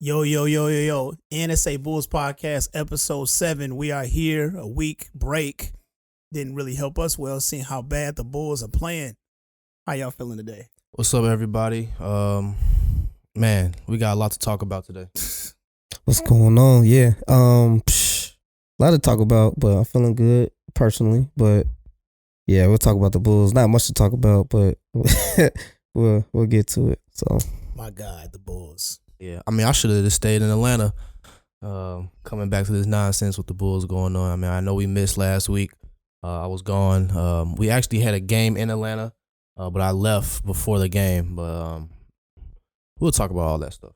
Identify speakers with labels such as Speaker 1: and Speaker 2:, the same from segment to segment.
Speaker 1: Yo. NSA Bulls Podcast, episode 7. We are here. A week break didn't really help us well, seeing how bad the Bulls are playing. How y'all feeling today?
Speaker 2: What's up, everybody? Man, we got a lot to talk about today.
Speaker 3: What's going on? Yeah. A lot to talk about, but I'm feeling good personally. But yeah, we'll talk about the Bulls. Not much to talk about, but we'll get to it. So
Speaker 1: My God, the Bulls.
Speaker 2: Yeah, I mean, I should have just stayed in Atlanta. Coming back to this nonsense with the Bulls going on. I mean, I know we missed last week. I was gone. We actually had a game in Atlanta, but I left before the game. But we'll talk about all that stuff.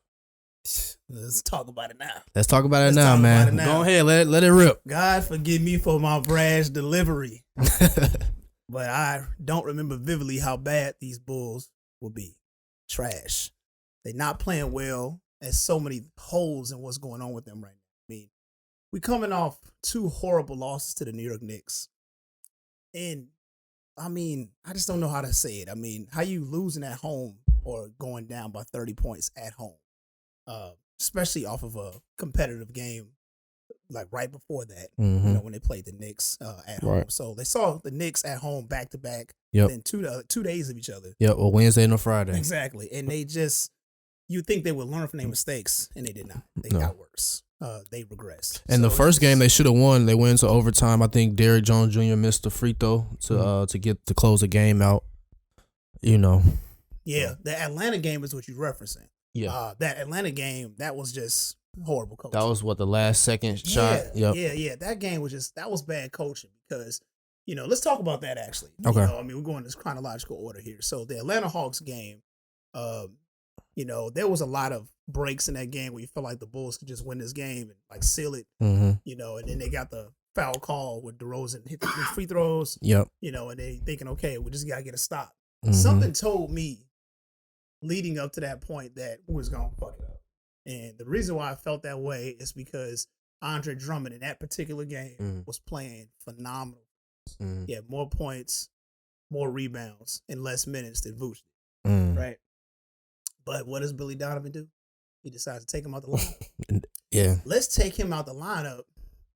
Speaker 1: Let's talk about it now.
Speaker 2: Let's talk about it now, man. Go ahead, let it rip.
Speaker 1: God forgive me for my brash delivery. But I don't remember vividly how bad these Bulls will be. Trash. They're not playing well. There's so many holes in what's going on with them right now. I mean, we're coming off 2 horrible losses to the New York Knicks. And, I mean, I just don't know how to say it. I mean, how you losing at home or going down by 30 points at home, especially off of a competitive game like right before that, when they played the Knicks at home. So they saw the Knicks at home back-to-back within 2 days of each other.
Speaker 2: Yep, well, Wednesday and a Friday.
Speaker 1: Exactly. And they just... You'd think they would learn from their mistakes, and they did not. They got worse. They regressed.
Speaker 2: And so the first game they should have won. They went into overtime. I think Derrick Jones Jr. missed a free throw to close the game out. You know.
Speaker 1: Yeah, the Atlanta game is what you're referencing.
Speaker 2: Yeah.
Speaker 1: That Atlanta game, that was just horrible coaching.
Speaker 2: That was the last second shot. Yep.
Speaker 1: Yeah. That game was bad coaching because, let's talk about that actually.
Speaker 2: Okay.
Speaker 1: We're going in this chronological order here. So the Atlanta Hawks game, there was a lot of breaks in that game where you felt like the Bulls could just win this game and like seal it. And then they got the foul call with DeRozan hit the free throws.
Speaker 2: Yep.
Speaker 1: And they thinking, okay, we just gotta get a stop. Something told me leading up to that point that we was gonna fuck it up. And the reason why I felt that way is because Andre Drummond in that particular game was playing phenomenal. He had more points, more rebounds, and less minutes than Vooch did. Right. But what does Billy Donovan do? He decides to take him out the lineup.
Speaker 2: Yeah.
Speaker 1: Let's take him out the lineup.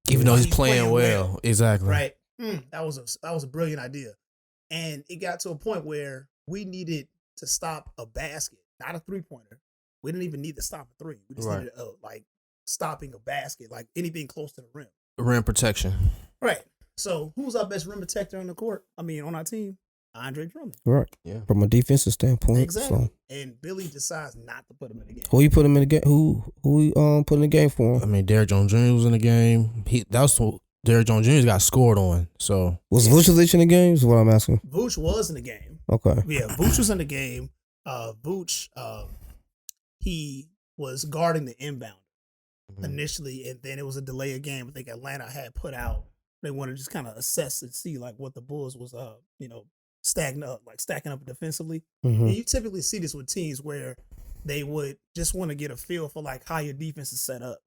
Speaker 2: Even though he's playing well. Exactly.
Speaker 1: Right. That was a brilliant idea. And it got to a point where we needed to stop a basket, not a three-pointer. We didn't even need to stop a three. We just needed stopping a basket, like anything close to the rim.
Speaker 2: Rim protection.
Speaker 1: Right. So who's our best rim protector on our team? Andre Drummond.
Speaker 3: Right. Yeah. From a defensive standpoint.
Speaker 1: Exactly.
Speaker 3: So.
Speaker 1: And Billy decides not to put him in the game.
Speaker 3: Who you put him in the game? Who we put in the game for him?
Speaker 2: I mean, Derrick Jones Jr. was in the game. Derrick Jones Jr. got scored on. So
Speaker 3: was Vucevic in the game? Is what I'm asking.
Speaker 1: Vooch was in the game.
Speaker 3: Okay.
Speaker 1: Yeah, Vooch was in the game. Vooch, he was guarding the inbound initially, and then it was a delay of game. I think Atlanta had put out. They wanted to just kind of assess and see like what the Bulls was, stacking up defensively. And you typically see this with teams where they would just want to get a feel for like how your defense is set up,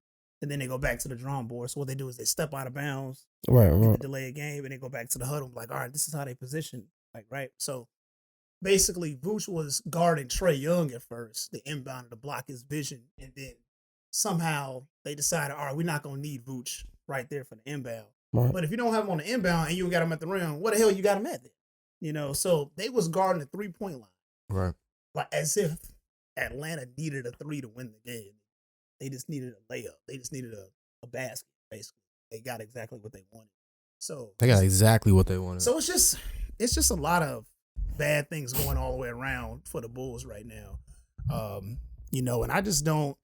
Speaker 1: and then they go back to the drawing board. So what they do is they step out of bounds, right. Delay a game, and they go back to the huddle. Like, all right, this is how they position. Like, right. So basically, Vooch was guarding Trae Young at first, the inbound to block his vision, and then somehow they decided, all right, we're not gonna need Vooch right there for the inbound. Right. But if you don't have him on the inbound and you got him at the rim, what the hell you got him at there? So they was guarding the 3-point line.
Speaker 2: Right.
Speaker 1: Like as if Atlanta needed a 3 to win the game. They just needed a layup. They just needed a basket, basically. They got exactly what they wanted. So
Speaker 2: they got exactly what they wanted.
Speaker 1: So it's just a lot of bad things going all the way around for the Bulls right now. And I just don't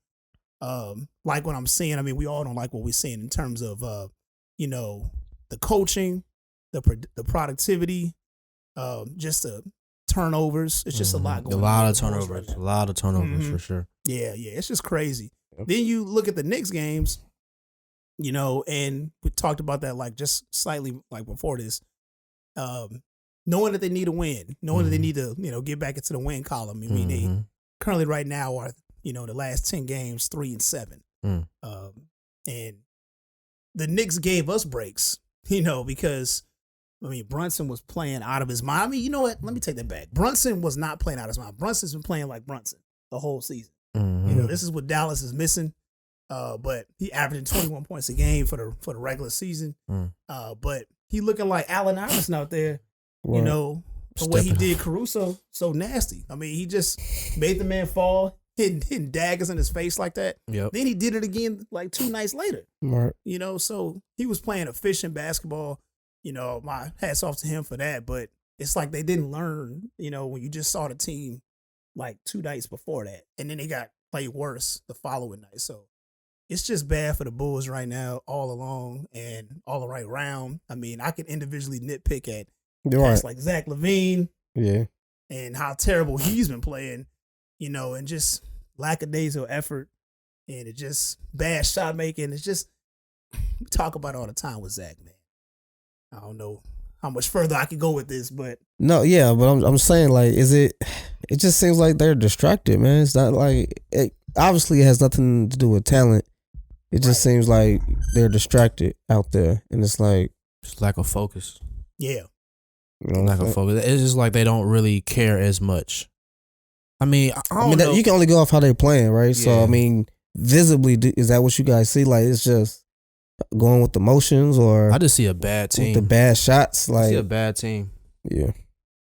Speaker 1: like what I'm seeing. I mean, we all don't like what we're seeing in terms of the coaching, the productivity, just the turnovers. It's just a lot going on.
Speaker 2: A lot of turnovers for sure.
Speaker 1: Yeah. It's just crazy. Yep. Then you look at the Knicks games, and we talked about that like just slightly like before this, knowing that they need a win, knowing that they need to, get back into the win column. I mean, they currently right now are, the last 10 games, 3-7. And the Knicks gave us breaks, because Brunson was playing out of his mind. I mean, you know what? Let me take that back. Brunson was not playing out of his mind. Brunson's been playing like Brunson the whole season.
Speaker 2: Mm-hmm.
Speaker 1: You know, this is what Dallas is missing. But he averaging 21 points a game for the regular season. But he looking like Allen Iverson out there.
Speaker 3: Right.
Speaker 1: You know, the way he did Caruso, so nasty. I mean, he just made the man fall, hitting daggers in his face like that.
Speaker 2: Yep.
Speaker 1: Then he did it again like 2 nights later.
Speaker 3: Right.
Speaker 1: You know, so he was playing efficient basketball. You know, my hats off to him for that. But it's like they didn't learn, you know, when you just saw the team like 2 nights before that. And then they got played worse the following night. So it's just bad for the Bulls right now, all along and all the right round. I mean, I can individually nitpick at guys like Zach LaVine, and how terrible he's been playing, you know, and just lackadaisical effort, and it just bad shot making. It's just we talk about it all the time with Zach, man. I don't know how much further I could go with this, but
Speaker 3: no, yeah, but I'm saying like, it just seems like they're distracted, man. It's not like obviously it has nothing to do with talent. It just seems like they're distracted out there, and it's like
Speaker 2: just lack of focus.
Speaker 1: Yeah.
Speaker 3: You know,
Speaker 2: lack of focus. It's just like they don't really care as much. I mean, I mean,
Speaker 3: you can only go off how they're playing, right? Yeah. So I mean, visibly, is that what you guys see? Like, it's just going with the motions, or
Speaker 2: I just see a bad team.
Speaker 3: With the bad shots, like
Speaker 2: I see a bad team.
Speaker 3: Yeah.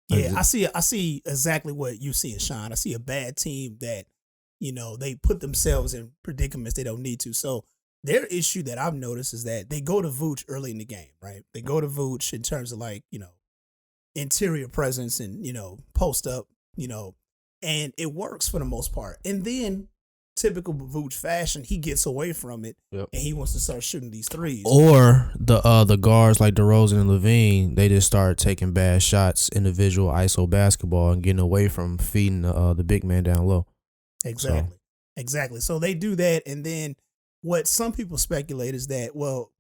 Speaker 1: Yeah, I see exactly what you see in Sean. I see a bad team that, you know, they put themselves in predicaments they don't need to. So their issue that I've noticed is that they go to Vooch early in the game, right? They go to Vooch in terms of like, you know, interior presence and, you know, post up, you know, and it works for the most part. And then typical Vooch fashion, he gets away from it, and he wants to start shooting these threes.
Speaker 2: Or the guards like DeRozan and Levine, they just start taking bad shots, individual ISO basketball, and getting away from feeding the big man down low.
Speaker 1: Exactly. So they do that, and then what some people speculate is that, well,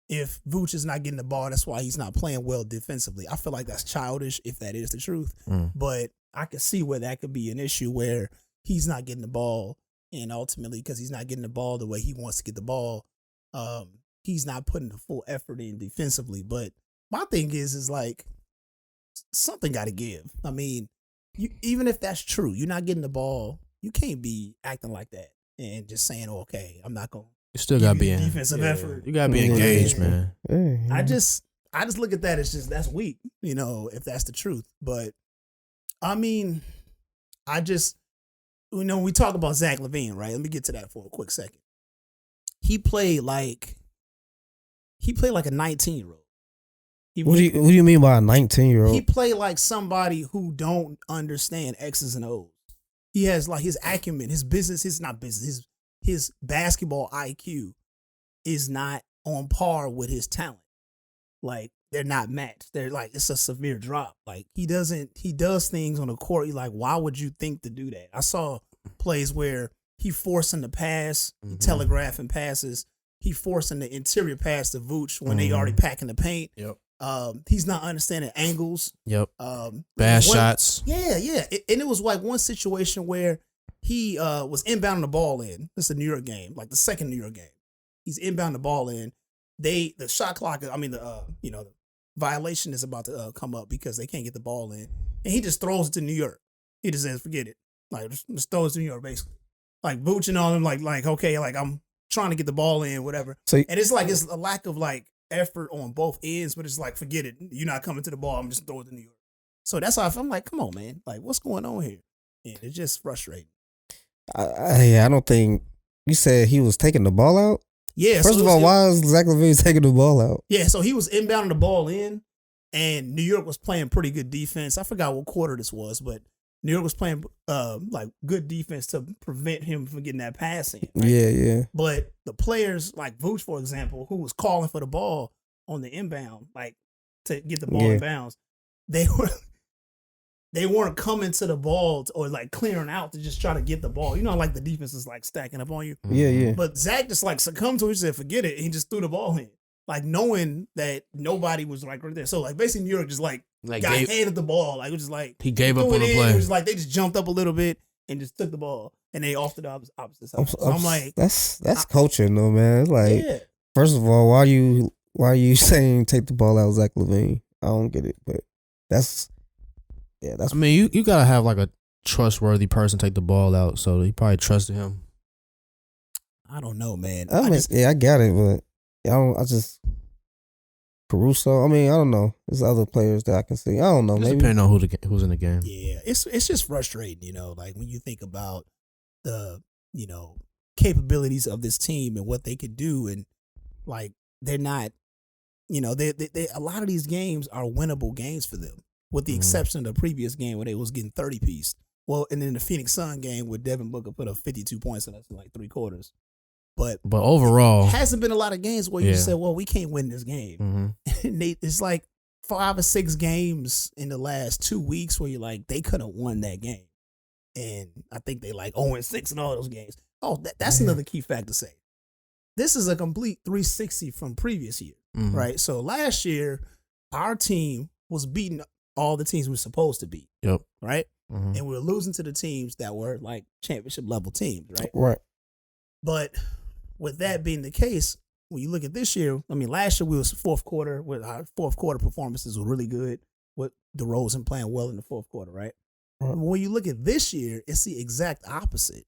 Speaker 1: if Vooch is not getting the ball, that's why he's not playing well defensively. I feel like that's childish if that is the truth. But I could see where that could be an issue where he's not getting the ball, and ultimately because he's not getting the ball the way he wants to get the ball, he's not putting the full effort in defensively. But my thing is like something got to give. I mean, even if that's true, you're not getting the ball, you can't be acting like that and just saying, oh, okay, I'm not going to.
Speaker 2: You still gotta be in
Speaker 1: defensive effort.
Speaker 2: You gotta be engaged, man.
Speaker 1: I just look at that as just that's weak, you know, if that's the truth. But I mean, you know, we talk about Zach LaVine, right? Let me get to that for a quick second. He played like a 19-year-old.
Speaker 3: What do you mean by a 19-year-old?
Speaker 1: He played like somebody who don't understand X's and O's. He has like his acumen, his basketball IQ is not on par with his talent. Like, they're not matched. They're like, it's a severe drop. Like, he does things on the court. You're like, why would you think to do that? I saw plays where he forcing the pass, he telegraphing passes, he forcing the interior pass to Vooch when they already packing the paint. He's not understanding angles.
Speaker 2: Bad shots.
Speaker 1: Yeah. And it was like one situation where he was inbounding the ball in. It's a New York game, like the second New York game. He's inbounding the ball in. The shot clock, the violation is about to come up because they can't get the ball in. And he just throws it to New York. He just says, forget it. Like, just throws it to New York, basically. Like, Vooch and all them, like, okay, like, I'm trying to get the ball in, whatever. And it's like, it's a lack of, like, effort on both ends, but it's like, forget it. You're not coming to the ball. I'm just throwing it to New York. So that's how I'm like, come on, man. Like, what's going on here? And it's just frustrating.
Speaker 3: I don't think you said he was taking the ball out.
Speaker 1: Yeah.
Speaker 3: First of all, why is Zach LaVine taking the ball out?
Speaker 1: Yeah, so he was inbounding the ball in, and New York was playing pretty good defense. I forgot what quarter this was, but New York was playing like good defense to prevent him from getting that pass in. Right?
Speaker 3: Yeah.
Speaker 1: But the players like Vooch, for example, who was calling for the ball on the inbound, like to get the ball in bounds, they weren't coming to the ball or like clearing out to just try to get the ball. You know, like the defense is like stacking up on you.
Speaker 3: Yeah.
Speaker 1: But Zach just like succumbed to it. He said, forget it. And he just threw the ball in. Like knowing that nobody was like right there. So like basically New York just like got handed the ball. Like it was just like
Speaker 2: he gave up on the play.
Speaker 1: It was like they just jumped up a little bit and just took the ball and they off to the opposite side. So I'm like,
Speaker 3: that's coaching though, man. It's like, first of all, why are you saying take the ball out, Zach LaVine? I don't get it, but that's.
Speaker 2: I mean, you gotta have like a trustworthy person to take the ball out, so he probably trusted him.
Speaker 1: I don't know, man.
Speaker 3: I got it, but I just Caruso. I mean, I don't know. There's other players that I can see. I don't know.
Speaker 2: Just
Speaker 3: Maybe
Speaker 2: depending on who's in the game.
Speaker 1: Yeah, it's just frustrating, like when you think about the, capabilities of this team and what they could do, and like they're not, they a lot of these games are winnable games for them, with the exception of the previous game where they was getting 30-piece. Well, and then the Phoenix Sun game where Devin Booker put up 52 points in us in like 3 quarters. But
Speaker 2: overall,
Speaker 1: it hasn't been a lot of games where you said, well, we can't win this game. And it's like 5 or 6 games in the last 2 weeks where you're like, they could have won that game. And I think they like 0-6 in all those games. Oh, that's another key fact to say. This is a complete 360 from previous year, right? So last year, our team was beating all the teams we were supposed to beat.
Speaker 2: Yep.
Speaker 1: Right? And we were losing to the teams that were like championship level teams, right?
Speaker 3: Right.
Speaker 1: But with that being the case, when you look at this year, I mean, last year we was fourth quarter, with our fourth quarter performances were really good, with DeRozan playing well in the fourth quarter, right? When you look at this year, it's the exact opposite.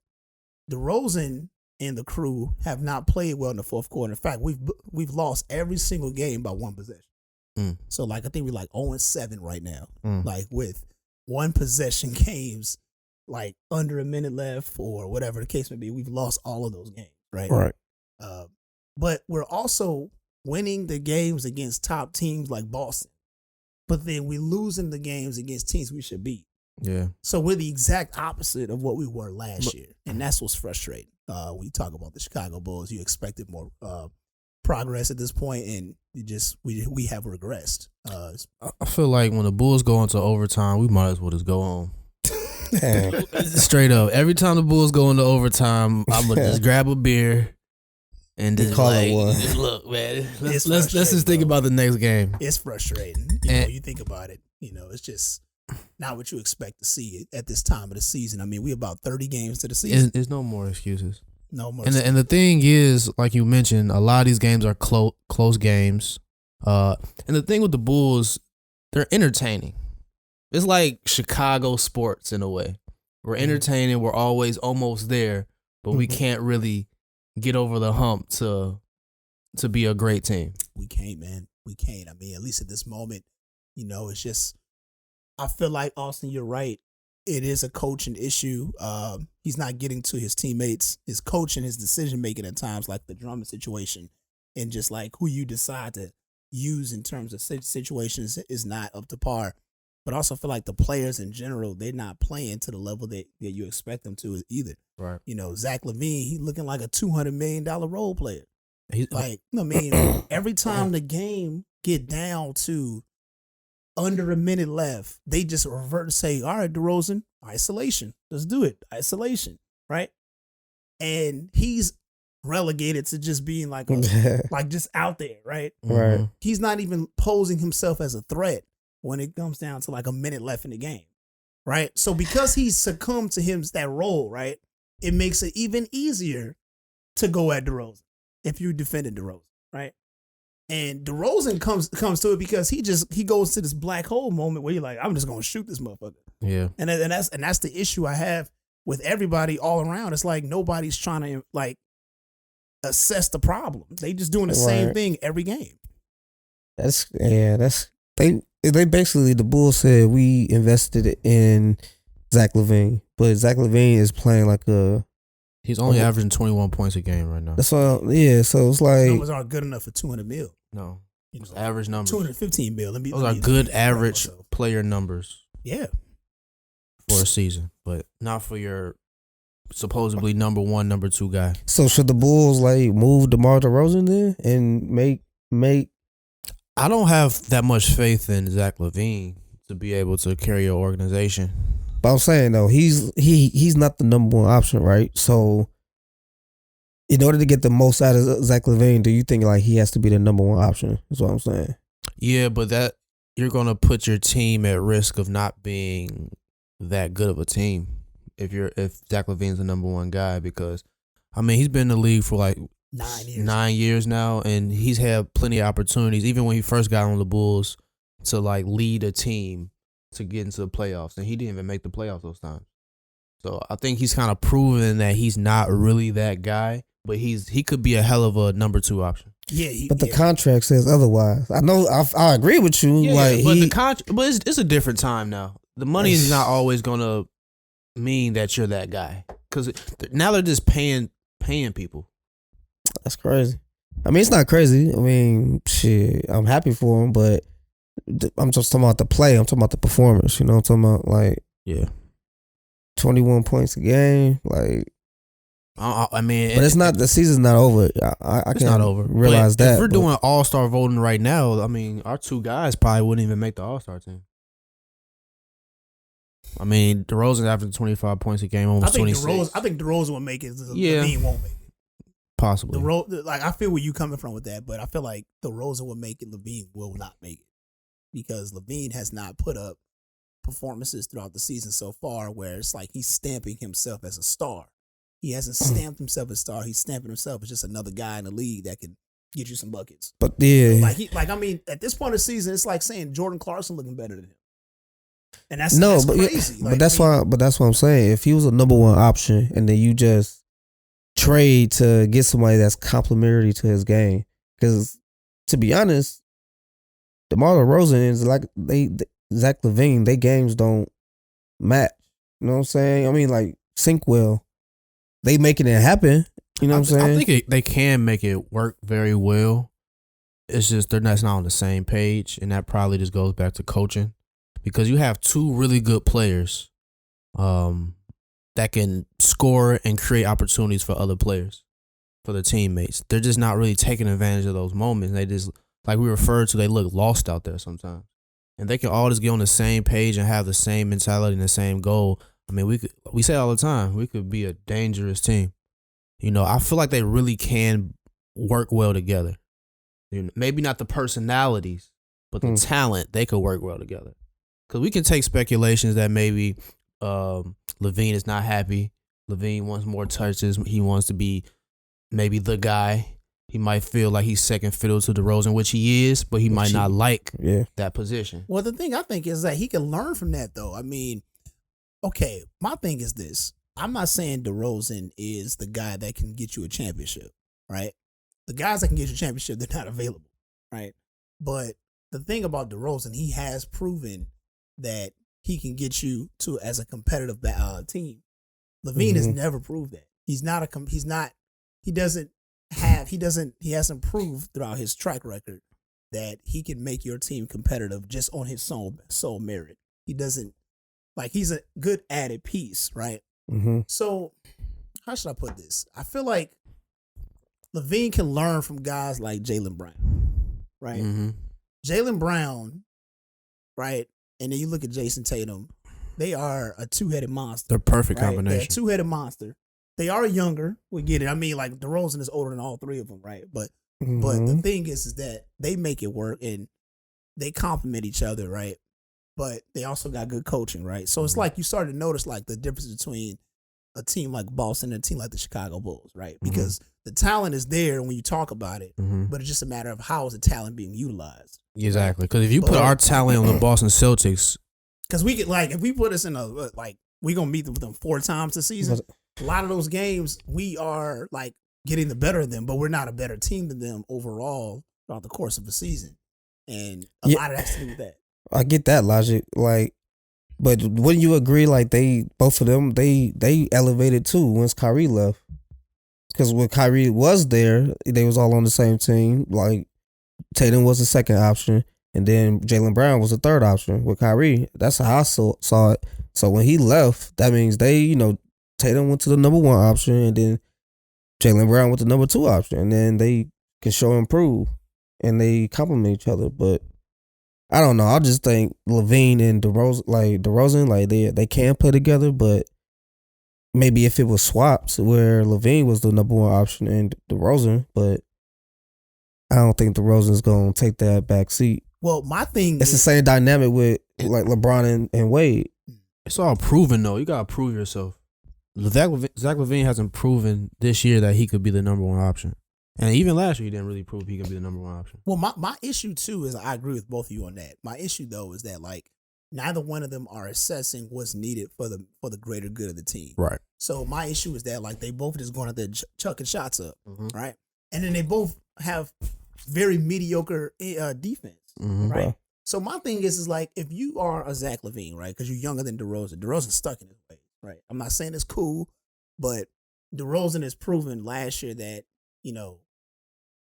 Speaker 1: DeRozan and the crew have not played well in the fourth quarter. In fact, we've lost every single game by 1 possession. So like I think we're like 0-7 right now, like with 1 possession games, like under a minute left or whatever the case may be. We've lost all of those games, right?
Speaker 3: Right.
Speaker 1: But we're also winning the games against top teams like Boston, but then we losing the games against teams we should beat.
Speaker 2: Yeah.
Speaker 1: So we're the exact opposite of what we were last year, and that's what's frustrating. When you talk about the Chicago Bulls, you expected more progress at this point, and we have regressed.
Speaker 2: I feel like when the Bulls go into overtime, we might as well just go home. Straight up, every time the Bulls go into overtime, I'm gonna just grab a beer and just
Speaker 3: call
Speaker 2: like,
Speaker 3: it one.
Speaker 2: just look, man. Let's just think about the next game.
Speaker 1: It's frustrating. You think about it. It's just not what you expect to see at this time of the season. I mean, we're about 30 games to the season.
Speaker 2: There's no more excuses.
Speaker 1: No more.
Speaker 2: And the thing is, like you mentioned, a lot of these games are close games. And the thing with the Bulls, they're entertaining. It's like Chicago sports in a way. We're entertaining. We're always almost there, but we can't really get over the hump to be a great team.
Speaker 1: We can't, man. We can't. I mean, at least at this moment, it's just, I feel like, Austin, you're right. It is a coaching issue. He's not getting to his teammates. His coaching, his decision making at times, like the Drummond situation, and just like who you decide to use in terms of situations is not up to par. But I also feel like the players in general, they're not playing to the level that you expect them to either.
Speaker 2: Right.
Speaker 1: Zach LaVine, he's looking like a $200 million role player. Every time the game get down to under a minute left, they just revert and say, all right, DeRozan, isolation. Let's do it. Isolation, right? And he's relegated to just being like just out there, right?
Speaker 3: Right.
Speaker 1: He's not even posing himself as a threat when it comes down to like a minute left in the game, right? So because he's succumbed to that role, right, it makes it even easier to go at DeRozan if you defended DeRozan, right? And DeRozan comes to it because he goes to this black hole moment where you're like, I'm just gonna shoot this motherfucker.
Speaker 2: Yeah.
Speaker 1: And that's the issue I have with everybody all around. It's like nobody's trying to like assess the problem. They just doing the same thing every game.
Speaker 3: They basically, the Bulls said we invested in Zach LaVine, but Zach LaVine is playing like
Speaker 2: he's only averaging 21 points a game right now.
Speaker 3: That's all. Yeah, so it's like
Speaker 1: numbers aren't good enough for $200 million.
Speaker 2: No, average numbers.
Speaker 1: $215 million.
Speaker 2: Those are good average player numbers.
Speaker 1: Yeah,
Speaker 2: for a season, but not for your supposedly number 1, number 2 guy.
Speaker 3: So should the Bulls like move DeMar DeRozan then and make?
Speaker 2: I don't have that much faith in Zach LaVine to be able to carry your organization.
Speaker 3: But I'm saying though, he's not the number 1 option, right? So in order to get the most out of Zach LaVine, do you think like he has to be the number 1 option? That's what I'm saying.
Speaker 2: Yeah, but that you're gonna put your team at risk of not being that good of a team if Zach LaVine's the number 1 guy, because I mean he's been in the league for like 9 years now, and he's had plenty of opportunities, even when he first got on the Bulls, to like lead a team to get into the playoffs, and he didn't even make the playoffs those times. So I think he's kind of proven that he's not really that guy, but he could be a hell of a number 2 option.
Speaker 1: Yeah,
Speaker 3: but the contract says otherwise. I know. I agree with you.
Speaker 2: Yeah,
Speaker 3: like
Speaker 2: but it's a different time now. The money is not always gonna mean that you're that guy, because now they're just paying people.
Speaker 3: That's crazy. I mean, it's not crazy. I mean, shit. I'm happy for him, but I'm just talking about the play. I'm talking about the performance. You know, I'm talking about like 21 points a game. Like,
Speaker 2: I mean,
Speaker 3: but it's not. The season's not over. I
Speaker 2: it's
Speaker 3: can't
Speaker 2: not over.
Speaker 3: Realize
Speaker 2: but
Speaker 3: that.
Speaker 2: If we're doing All-Star voting right now, I mean, our 2 guys probably wouldn't even make the All-Star team. I mean, DeRozan averaging 25 points a game, almost 26.
Speaker 1: I think DeRozan will make it. Levine won't make it.
Speaker 2: Possibly.
Speaker 1: Like, I feel where you coming from with that, but I feel like DeRozan will make it. Levine will not make it because Levine has not put up performances throughout the season so far where it's like he's stamping himself as a star. He hasn't stamped himself as a star. He's stamping himself as just another guy in the league that can get you some buckets.
Speaker 3: But yeah,
Speaker 1: I mean, at this point of the season, it's like saying Jordan Clarkson looking better than him. And that's crazy.
Speaker 3: But that's why I'm saying, if he was a number 1 option and then you just trade to get somebody that's complementary to his game, because to be honest, DeMar DeRozan is like Zach LaVine. They games don't match. You know what I'm saying? I mean, like, sync well. They making it happen. You know what I'm saying?
Speaker 2: I think they can make it work very well. It's just they're not on the same page, and that probably just goes back to coaching. Because you have 2 really good players that can score and create opportunities for other players, for their teammates. They're just not really taking advantage of those moments. They just, like we referred to, they look lost out there sometimes. And they can all just get on the same page and have the same mentality and the same goal. I mean, we say all the time, we could be a dangerous team. You know, I feel like they really can work well together. You know, maybe not the personalities, but the talent, they could work well together. Because we can take speculations that maybe Levine is not happy. Levine wants more touches. He wants to be maybe the guy. He might feel like he's second fiddle to DeRozan, which he is, but he might not like that position.
Speaker 1: Well, the thing I think is that he can learn from that, though. I mean, okay, my thing is this. I'm not saying DeRozan is the guy that can get you a championship, right? The guys that can get you a championship, they're not available, right? But the thing about DeRozan, he has proven that he can get you to as a competitive team. Levine has never proved that. He hasn't proved throughout his track record that he can make your team competitive just on his sole merit. He doesn't, like, he's a good added piece, right?
Speaker 3: Mm-hmm.
Speaker 1: So how should I put this? I feel like Levine can learn from guys like Jaylen Brown, right?
Speaker 2: Mm-hmm.
Speaker 1: Jaylen Brown, right? And then you look at Jason Tatum, they are a 2-headed monster.
Speaker 2: They're perfect
Speaker 1: right?
Speaker 2: combination.
Speaker 1: They're a 2-headed monster. They are younger. We get it. I mean, like, DeRozan is older than all 3 of them, right? But the thing is that they make it work and they complement each other, right? But they also got good coaching, right? So it's like you started to notice like the difference between a team like Boston and a team like the Chicago Bulls, right? Because the talent is there when you talk about it, but it's just a matter of how is the talent being utilized.
Speaker 2: Exactly. Because if you put our talent on the Boston Celtics,
Speaker 1: because we could, like, if we put us in we're gonna meet them 4 times this season. A lot of those games we are like getting the better of them, but we're not a better team than them overall throughout the course of the season, and a lot of that's to do with that.
Speaker 3: I get that logic, like, but wouldn't you agree? Like, both of them, they elevated too once Kyrie left, because when Kyrie was there, they was all on the same team. Like, Tatum was the second option, and then Jaylen Brown was the third option with Kyrie. That's how I saw it. So when he left, that means Tatum went to the number 1 option, and then Jaylen Brown went to number 2 option, and then they can show improve, and they complement each other. But I don't know. I just think Levine and DeRozan, they can play together, but maybe if it was swapped where Levine was the number 1 option and DeRozan, but I don't think DeRozan's going to take that back seat.
Speaker 1: Well, my thing
Speaker 3: it's the same dynamic with like LeBron and Wade.
Speaker 2: It's all proven, though. You got to prove yourself. Zach LaVine hasn't proven this year that he could be the number 1 option. And even last year, he didn't really prove he could be the number 1 option.
Speaker 1: Well, my issue, too, is I agree with both of you on that. My issue, though, is that, like, neither one of them are assessing what's needed for the greater good of the team.
Speaker 2: Right.
Speaker 1: So my issue is that like they both just going out there chucking shots up,
Speaker 2: Mm-hmm.
Speaker 1: right? And then they both have very mediocre defense,
Speaker 2: Mm-hmm.
Speaker 1: right?
Speaker 3: Wow.
Speaker 1: So my thing is like if you are a Zach LaVine, right? Because you're younger than DeRozan's stuck in his ways, right? I'm not saying it's cool, but DeRozan has proven last year that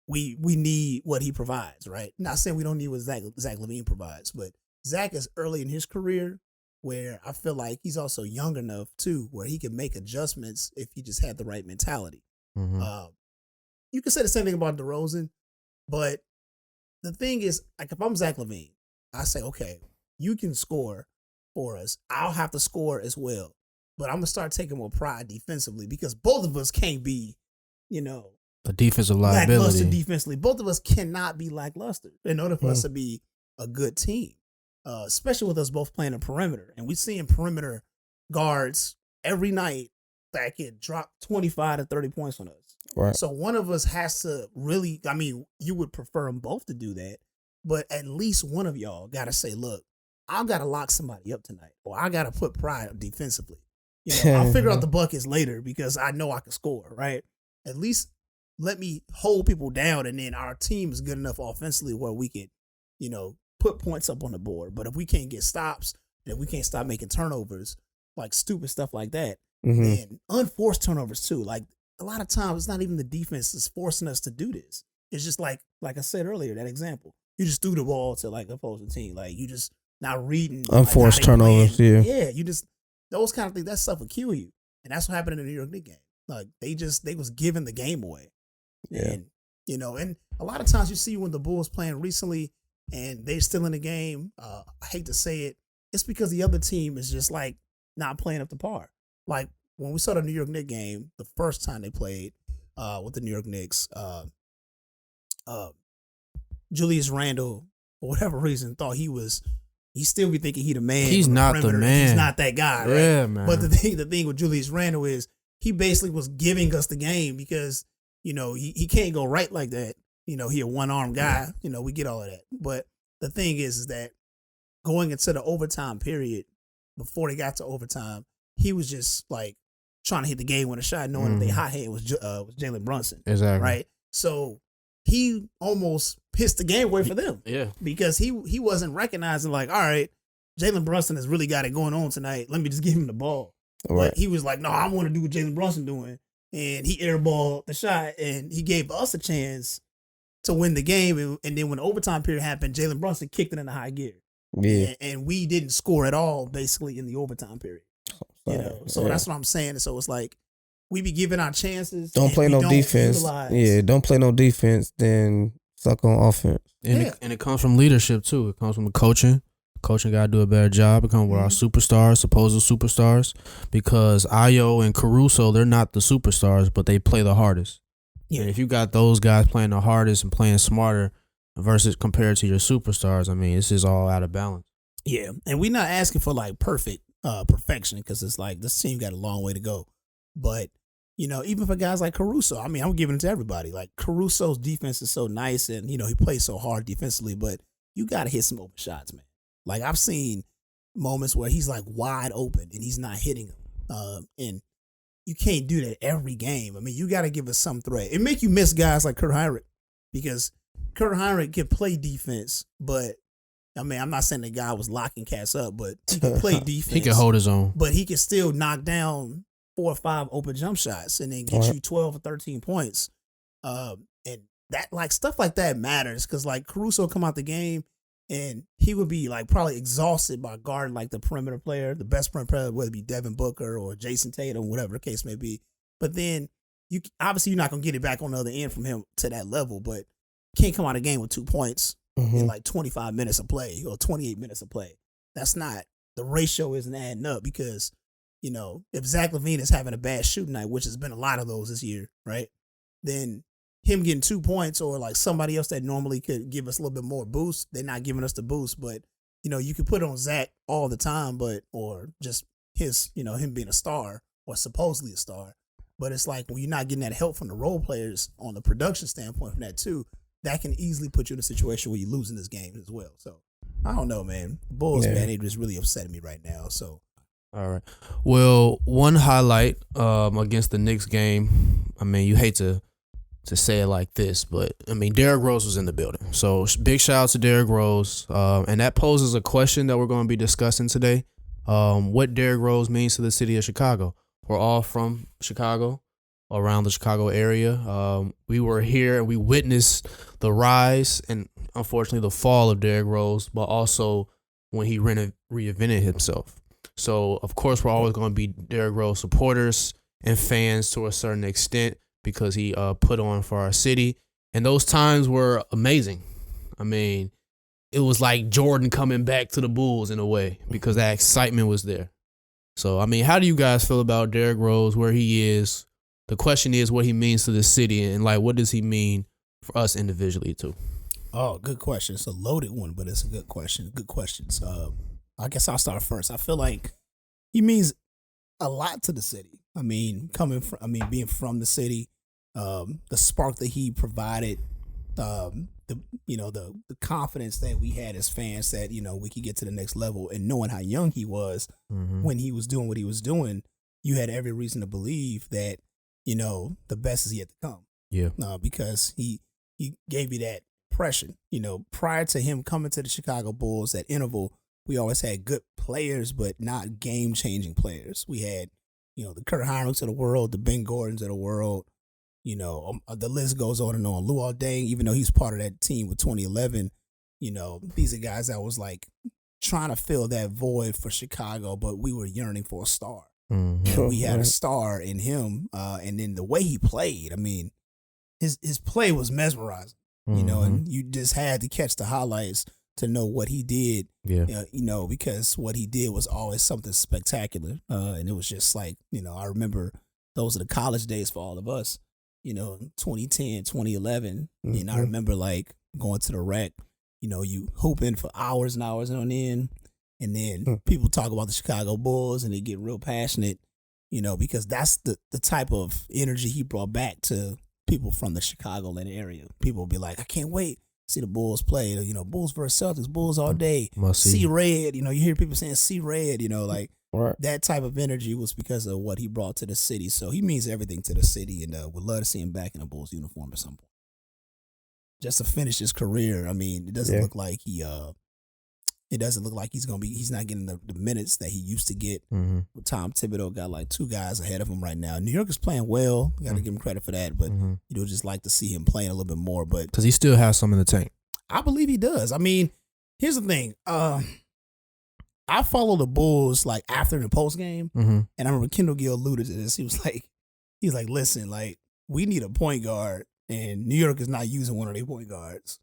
Speaker 1: we need what he provides, right? Not saying we don't need what Zach LaVine provides, but Zach is early in his career where I feel like he's also young enough too, where he can make adjustments if he just had the right mentality.
Speaker 2: Mm-hmm.
Speaker 1: You can say the same thing about DeRozan, but the thing is, like if I'm Zach LaVine, I say, okay, you can score for us. I'll have to score as well, but I'm gonna start taking more pride defensively because both of us can't be,
Speaker 2: A defensive
Speaker 1: lackluster
Speaker 2: liability.
Speaker 1: defensively. Both of us cannot be lackluster in order for us to be a good team, especially with us both playing a perimeter. And we're seeing perimeter guards every night that can drop 25 to 30 points on us.
Speaker 3: Right.
Speaker 1: So one of us has to really, I mean, you would prefer them both to do that, but at least one of y'all got to say, look, I've got to lock somebody up tonight, or I got to put pride defensively. I'll figure out the buckets later because I know I can score, right? At least let me hold people down, and then our team is good enough offensively where we can, put points up on the board. But if we can't get stops, then we can't stop making turnovers, like stupid stuff like that, and unforced turnovers too. Like a lot of times, it's not even the defense that's forcing us to do this. It's just like I said earlier, that example. You just threw the ball to like opposing team, like you just not reading
Speaker 3: Unforced
Speaker 1: like, how they
Speaker 3: turnovers,
Speaker 1: playing.
Speaker 3: yeah.
Speaker 1: Yeah, you just those kind of things. That stuff will kill you, and that's what happened in the New York Knicks game. Like they was giving the game away.
Speaker 3: Yeah.
Speaker 1: And, and a lot of times you see when the Bulls playing recently and they're still in the game, I hate to say it, it's because the other team is just like not playing up to par. Like when we saw the New York Knicks game, the first time they played with the New York Knicks, Julius Randle, for whatever reason, thought he still be thinking he the man.
Speaker 2: He's not the
Speaker 1: perimeter.
Speaker 2: man.
Speaker 1: He's not that guy, right?
Speaker 2: Yeah, man.
Speaker 1: But the thing with Julius Randle is he basically was giving us the game because he can't go right like that. He a one-armed guy. We get all of that. But the thing is that going into the overtime period, before they got to overtime, he was just like trying to hit the game with a shot, knowing that they hot hand was Jalen Brunson.
Speaker 2: Exactly.
Speaker 1: Right? So he almost pissed the game away for them.
Speaker 2: Yeah.
Speaker 1: Because he wasn't recognizing like, all right, Jalen Brunson has really got it going on tonight. Let me just give him the ball.
Speaker 3: Right.
Speaker 1: But he was like, no, I want to do what Jalen Brunson doing. And he airballed the shot, and he gave us a chance to win the game. And then when the overtime period happened, Jalen Brunson kicked it in the high gear.
Speaker 3: Yeah.
Speaker 1: And we didn't score at all, basically, in the overtime period. So that's what I'm saying. So it's like we be giving our chances.
Speaker 3: Don't play no defense.
Speaker 1: Utilize.
Speaker 3: Yeah, don't play no defense, then suck on offense.
Speaker 2: And it comes from leadership too. It comes from the coaching. Coaching got to do a better job. It comes with our superstars, supposed superstars, because Ayo and Caruso, they're not the superstars, but they play the hardest. Yeah. And if you got those guys playing the hardest and playing smarter versus compared to your superstars, I mean, this is all out of balance.
Speaker 1: Yeah, and we're not asking for like perfection because it's like this team got a long way to go. But even for guys like Caruso, I mean, I'm giving it to everybody. Like Caruso's defense is so nice, and he plays so hard defensively. But you got to hit some open shots, man. Like I've seen moments where he's like wide open and he's not hitting them, and you can't do that every game. I mean, you got to give us some threat. It make you miss guys like Kurt Heinrich because Kurt Heinrich can play defense, but I mean, I'm not saying the guy was locking cats up, but he can play defense.
Speaker 2: He can hold his own,
Speaker 1: but he can still knock down 4 or 5 open jump shots and then get you 12 or 13 points. And that like stuff like that matters because like Caruso come out the game. And he would be like probably exhausted by guarding like the perimeter player, the best perimeter player, whether it be Devin Booker or Jason Tatum, whatever the case may be. But then you're not gonna get it back on the other end from him to that level. But can't come out of the game with 2 points in like 25 minutes of play or 28 minutes of play. That's not the ratio isn't adding up because if Zach LaVine is having a bad shooting night, which has been a lot of those this year, right? Then him getting 2 points or like somebody else that normally could give us a little bit more boost, they're not giving us the boost. But, you can put on Zach all the time, or just his, him being a star or supposedly a star. But it's like when you're not getting that help from the role players on the production standpoint from that too, that can easily put you in a situation where you're losing this game as well. So I don't know, man. Bulls,
Speaker 3: Yeah.
Speaker 1: man, they just really upsetting me right now. So
Speaker 2: All right. Well, one highlight against the Knicks game. I mean, you hate to say it like this, but I mean, Derrick Rose was in the building. So big shout out to Derrick Rose. And that poses a question that we're going to be discussing today. What Derrick Rose means to the city of Chicago. We're all from Chicago, around the Chicago area. We were here and we witnessed the rise and unfortunately the fall of Derrick Rose, but also when he reinvented himself. So, of course, we're always going to be Derrick Rose supporters and fans to a certain extent because he put on for our city. And those times were amazing. I mean, it was like Jordan coming back to the Bulls in a way because that excitement was there. So, I mean, how do you guys feel about Derrick Rose, where he is? The question is what he means to the city and, like, what does he mean for us individually, too?
Speaker 1: Oh, good question. It's a loaded one, but it's a good question. Good questions. I guess I'll start first. I feel like he means a lot to the city. I mean, being from the city, the spark that he provided, the confidence that we had as fans that, we could get to the next level, and knowing how young he was when he was doing what he was doing, you had every reason to believe that, the best is yet to come.
Speaker 2: Yeah.
Speaker 1: Because he gave you that impression. Prior to him coming to the Chicago Bulls, that interval, we always had good players, but not game-changing players. We had, the Kurt Heinrichs of the world, the Ben Gordons of the world. The list goes on and on. Luol Deng, even though he's part of that team with 2011, these are guys that was like trying to fill that void for Chicago, but we were yearning for a star.
Speaker 2: Mm-hmm.
Speaker 1: And we had a star in him, and then the way he played, I mean, his play was mesmerizing, and you just had to catch the highlights to know what he did, because what he did was always something spectacular. And it was just like, I remember those are the college days for all of us, 2010, 2011. And I remember like going to the rec, you hooping for hours and hours on end. And then people talk about the Chicago Bulls and they get real passionate, because that's the type of energy he brought back to people from the Chicagoland area. People will be like, I can't wait to see the Bulls play. Bulls versus Celtics, Bulls all day. See red. You hear people saying see red, like
Speaker 3: Right.
Speaker 1: that type of energy was because of what he brought to the city. So he means everything to the city, and would love to see him back in a Bulls uniform at some point. Just to finish his career, I mean, it doesn't look like he's not getting the minutes that he used to get. Tom Thibodeau got like two guys ahead of him right now. New York is playing well. Got to give him credit for that, but just like to see him playing a little bit more. But
Speaker 2: because he still has some in the tank.
Speaker 1: I believe he does. I mean, here's the thing. I follow the Bulls like after the post game, and I remember Kendall Gill alluded to this. He was like, listen, like we need a point guard, and New York is not using one of their point guards.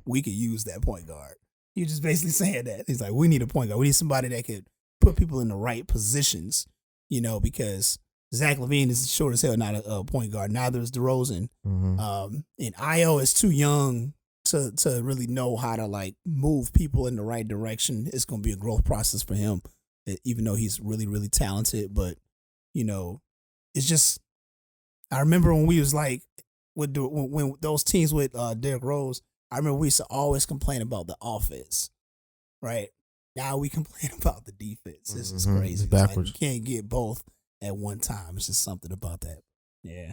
Speaker 1: We could use that point guard. You're just basically saying that. He's like, we need a point guard. We need somebody that could put people in the right positions, because Zach LaVine is short as hell not a point guard. Neither is DeRozan. And Io is too young to really know how to like move people in the right direction. It's going to be a growth process for him, even though he's really, really talented. But, it's just, I remember when we was like, when those teams with Derrick Rose, I remember we used to always complain about the offense, right? Now we complain about the defense. This is crazy.
Speaker 2: It's backwards.
Speaker 1: Like, you can't get both at one time. It's just something about that. Yeah.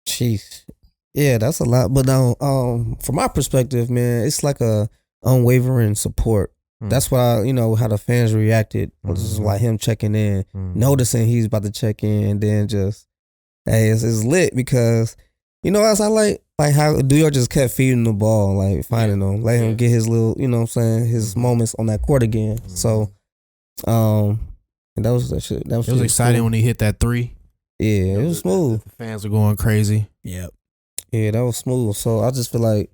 Speaker 3: Jeez. Yeah, that's a lot. But now, from my perspective, man, it's like a unwavering support. That's why, how the fans reacted. This is like him checking in, noticing he's about to check in, and then just, hey, it's lit because, as I like how New York just kept feeding the ball, like finding him, let him get his little, his moments on that court again. So, and that was that shit. It was
Speaker 2: exciting
Speaker 3: cool.
Speaker 2: when he hit that three.
Speaker 3: Yeah, it was smooth.
Speaker 2: The fans were going crazy.
Speaker 1: Yep.
Speaker 3: Yeah, that was smooth. So I just feel like,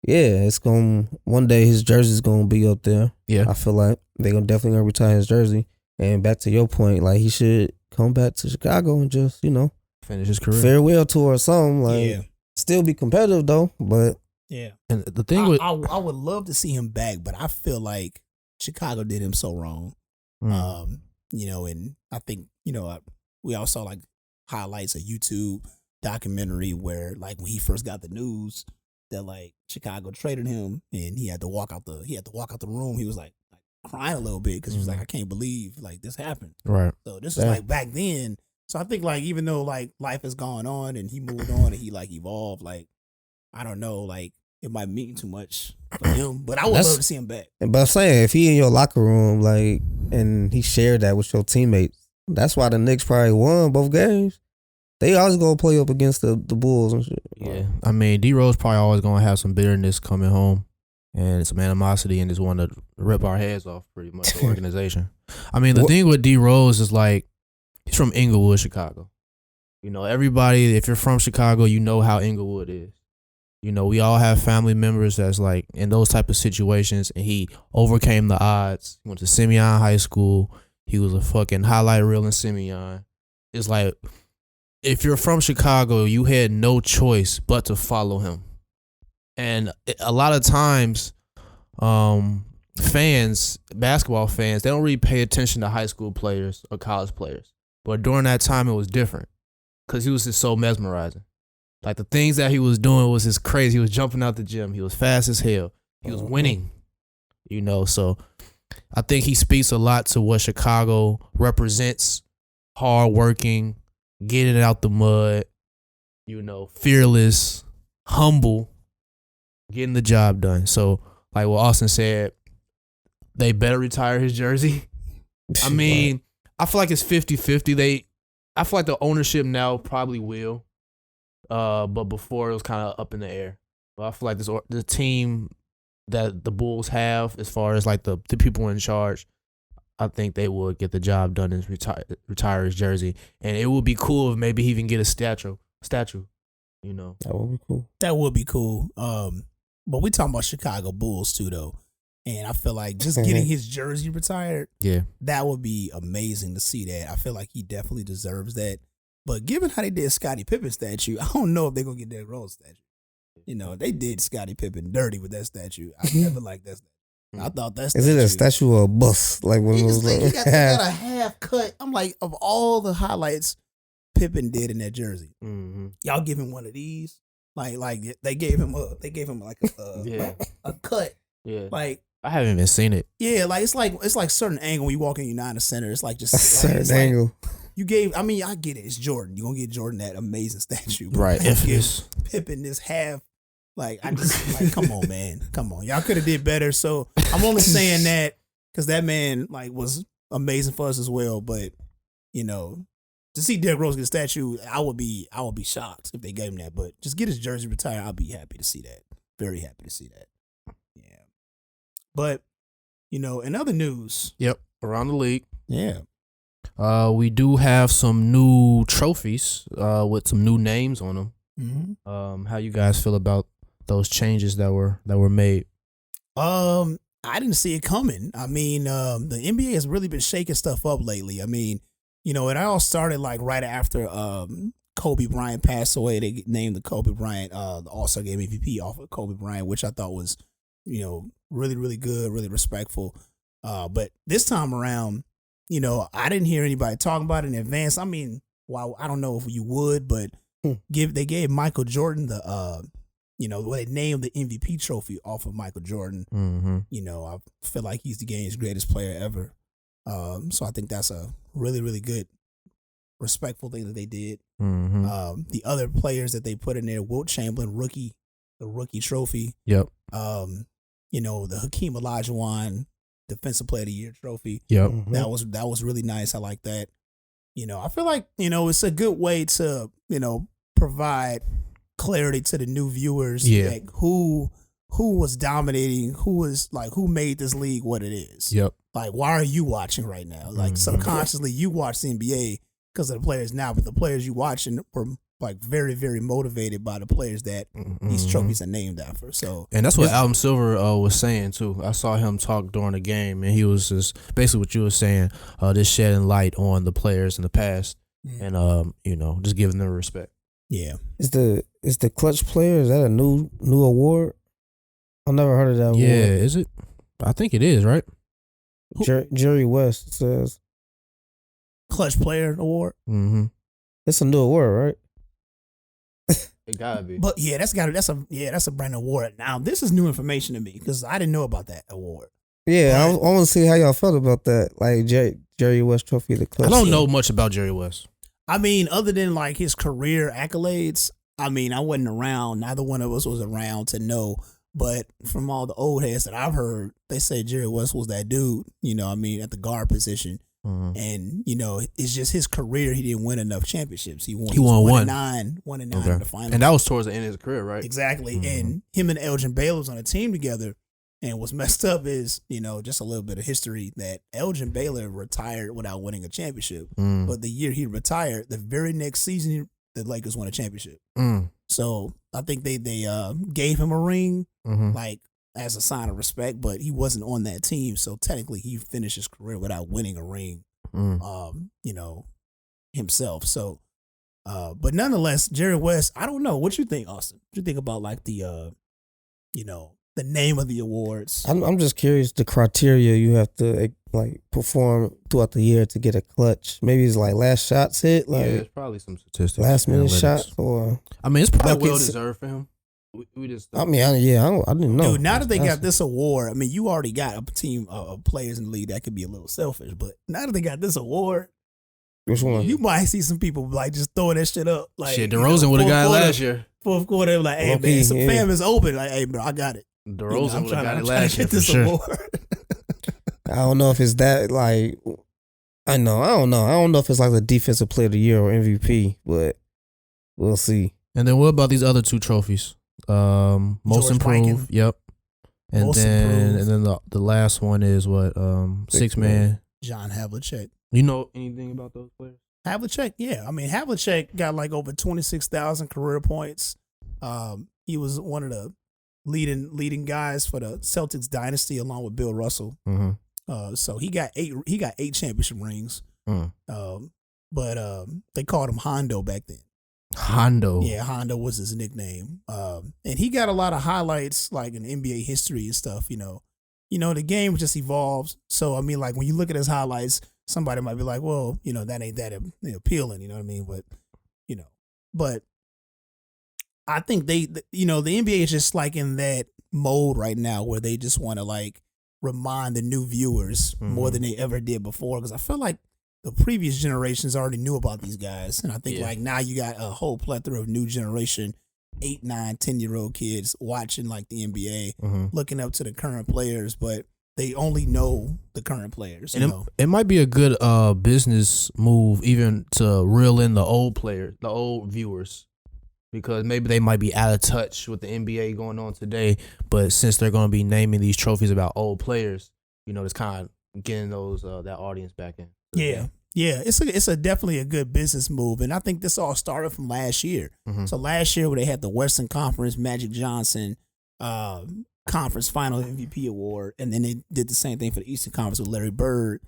Speaker 3: it's one day his jersey's gonna be up there.
Speaker 2: Yeah.
Speaker 3: I feel like they're definitely gonna retire his jersey. And back to your point, like he should come back to Chicago and just,
Speaker 2: finish his career.
Speaker 3: Farewell tour or something. Like still be competitive though, but
Speaker 2: And the thing with
Speaker 1: I would love to see him back, but I feel like Chicago did him so wrong. And I think, we all saw like highlights of YouTube documentary where like when he first got the news, that like Chicago traded him, and he had to walk out the room. He was like crying a little bit because he was like, I can't believe like this happened.
Speaker 2: Right.
Speaker 1: So this is like back then. So I think like even though like life has gone on and he moved on and he like evolved, like I don't know, like it might mean too much for him, but I would love to see him back.
Speaker 3: But I'm saying if he in your locker room, like, and he shared that with your teammates, that's why the Knicks probably won both games. They always gonna play up against the Bulls and shit.
Speaker 2: Yeah, I mean, D-Rose probably always gonna have some bitterness coming home and some animosity and just want to rip our heads off pretty much the organization. I mean, the thing with D-Rose is like he's from Inglewood, Chicago. You know, everybody, if you're from Chicago, you know how Inglewood is. You know, we all have family members that's like in those type of situations, and he overcame the odds. He went to Simeon High School. He was a fucking highlight reel in Simeon. It's like, if you're from Chicago, you had no choice but to follow him. And a lot of times, fans, basketball fans, they don't really pay attention to high school players or college players. But during that time, it was different because he was just so mesmerizing. Like the things that he was doing was just crazy. He was jumping out the gym. He was fast as hell. He was winning, you know. So I think he speaks a lot to what Chicago represents: hardworking, getting it out the mud, you know, fearless, humble, getting the job done. So like what Austin said, they better retire his jersey. I mean, I feel like it's 50-50. I feel like the ownership now probably will. But before it was kind of up in the air. But I feel like the team that the Bulls have, as far as like the people in charge, I think they would get the job done and retire his jersey. And it would be cool if maybe he even get a statue. You know,
Speaker 3: that would be cool.
Speaker 1: That would be cool. But we talking about Chicago Bulls too, though. And I feel like just getting his jersey retired, that would be amazing to see that. I feel like he definitely deserves that. But given how they did Scottie Pippen statue, I don't know if they're going to get Derrick Rose statue. You know, they did Scottie Pippen dirty with that statue. I never liked that statue. I thought that statue.
Speaker 3: Is it a statue or a bust? Like when it was like,
Speaker 1: he got a half cut. I'm like, of all the highlights Pippen did in that jersey, y'all give him one of these. Like they gave him like a cut.
Speaker 2: Yeah.
Speaker 1: Like
Speaker 2: I haven't even seen it.
Speaker 1: Yeah, like it's like certain angle when you walk in United Center. It's like just
Speaker 3: a certain angle.
Speaker 1: You gave, I mean, I get it. It's Jordan. You're going to get Jordan that amazing statue.
Speaker 2: Right.
Speaker 1: Infamous. Pippen this half. Like, I just, like, come on, man. Come on. Y'all could have did better. So I'm only saying that because that man, like, was amazing for us as well. But, you know, to see Derrick Rose get a statue, I would be shocked if they gave him that. But just get his jersey retired. I'll be happy to see that. Very happy to see that. Yeah. But, you know, in other news.
Speaker 2: Yep. Around the league.
Speaker 1: Yeah.
Speaker 2: We do have some new trophies with some new names on them.
Speaker 1: Mm-hmm.
Speaker 2: How you guys feel about those changes that were made?
Speaker 1: I didn't see it coming. I mean, the NBA has really been shaking stuff up lately. I mean, you know, it all started like right after Kobe Bryant passed away. They named the Kobe Bryant the All-Star Game MVP off of Kobe Bryant, which I thought was, you know, really, really good, really respectful. But this time around, you know, I didn't hear anybody talking about it in advance. I mean, well, I don't know if you would, but they gave Michael Jordan the, you know, they named the MVP trophy off of Michael Jordan.
Speaker 2: Mm-hmm.
Speaker 1: You know, I feel like he's the game's greatest player ever. So I think that's a really, really good, respectful thing that they did.
Speaker 2: Mm-hmm.
Speaker 1: The other players that they put in there, Wilt Chamberlain, the rookie trophy.
Speaker 2: Yep.
Speaker 1: You know, the Hakeem Olajuwon Defensive Player of the Year trophy.
Speaker 2: Yep.
Speaker 1: That was really nice. I like that. You know, I feel like, you know, it's a good way to, you know, provide clarity to the new viewers.
Speaker 2: Yeah.
Speaker 1: Like who was dominating, who made this league what it is.
Speaker 2: Yep.
Speaker 1: Like, why are you watching right now? Like subconsciously you watch the NBA because of the players now, but the players you watching were like very, very motivated by the players that these trophies are named after. So,
Speaker 2: and that's what Adam Silver was saying too. I saw him talk during the game, and he was just basically what you were saying, just shedding light on the players in the past, and you know, just giving them respect.
Speaker 1: Yeah,
Speaker 3: is the clutch player, is that a new award? I've never heard of that award.
Speaker 2: Yeah, is it? I think it is, right?
Speaker 3: Jerry West says
Speaker 1: clutch player award.
Speaker 2: Mm-hmm.
Speaker 3: It's a new award, right?
Speaker 2: It gotta be.
Speaker 1: But yeah, that's a brand new award. Now this is new information to me because I didn't know about that award.
Speaker 3: Yeah, I want to see how y'all felt about that. Like Jerry West Trophy of the Clutch.
Speaker 2: I don't know much about Jerry West.
Speaker 1: I mean, other than like his career accolades, I mean, I wasn't around. Neither one of us was around to know. But from all the old heads that I've heard, they say Jerry West was that dude, you know, I mean, at the guard position. Mm-hmm. And, you know, it's just his career. He didn't win enough championships. He won one in the final.
Speaker 2: And that was towards the end of his career, right?
Speaker 1: Exactly. Mm-hmm. And him and Elgin Baylor was on a team together. And what's messed up is, you know, just a little bit of history that Elgin Baylor retired without winning a championship. Mm. But the year he retired, the very next season, the Lakers won a championship. Mm. So I think they gave him a ring, like as a sign of respect, but he wasn't on that team. So technically he finished his career without winning a ring, you know, himself. So, but nonetheless, Jerry West, I don't know. What you think, Austin? What you think about like the, you know, the name of the awards?
Speaker 3: I'm just curious the criteria you have to like perform throughout the year to get a clutch. Maybe it's like last shots hit. Like,
Speaker 2: yeah, it's probably some statistics.
Speaker 3: Last minute shots, or
Speaker 2: I mean, it's probably well deserved for him. We just.
Speaker 3: I mean, I didn't know.
Speaker 1: Dude, now that they got this award, I mean, you already got a team of players in the league that could be a little selfish, but now that they got this award,
Speaker 3: which one?
Speaker 1: You might see some people like just throwing that shit up. Like,
Speaker 2: shit, DeRozan would have got it last year.
Speaker 1: Fourth quarter, like, hey man, some fam is open. Like, hey bro, I got it.
Speaker 2: DeRozan would have got it last year for sure.
Speaker 3: I don't know if it's that, like, I don't know. I don't know if it's like the defensive player of the year or MVP, but we'll see.
Speaker 2: And then what about these other two trophies? Most improved. Yep. And
Speaker 1: most
Speaker 2: then
Speaker 1: improved.
Speaker 2: And then the last one is what? Six man.
Speaker 1: John Havlicek.
Speaker 2: You know anything about those players?
Speaker 1: Havlicek, yeah. I mean, Havlicek got like over 26,000 career points. He was one of the leading guys for the Celtics dynasty along with Bill Russell. Mm-hmm. So he got eight championship rings. But they called him Hondo back then.
Speaker 2: Hondo.
Speaker 1: Yeah, Hondo was his nickname. And he got a lot of highlights like in NBA history and stuff, you know. You know, the game just evolves. So I mean, like when you look at his highlights, somebody might be like, well, you know, that ain't that appealing, you know what I mean? But, you know, I think you know, the NBA is just like in that mode right now where they just want to like remind the new viewers more than they ever did before. Because I feel like the previous generations already knew about these guys. And I think like now you got a whole plethora of new generation, 8, 9, 10-year-old kids watching like the NBA, looking up to the current players, but they only know the current players. You know?
Speaker 2: It might be a good business move even to reel in the old players, the old viewers. Because maybe they might be out of touch with the NBA going on today, but since they're going to be naming these trophies about old players, you know, it's kind of getting those that audience back in.
Speaker 1: Yeah, it's definitely a good business move, and I think this all started from last year. So last year, where they had the Western Conference Magic Johnson Conference Final MVP award, and then they did the same thing for the Eastern Conference with Larry Bird.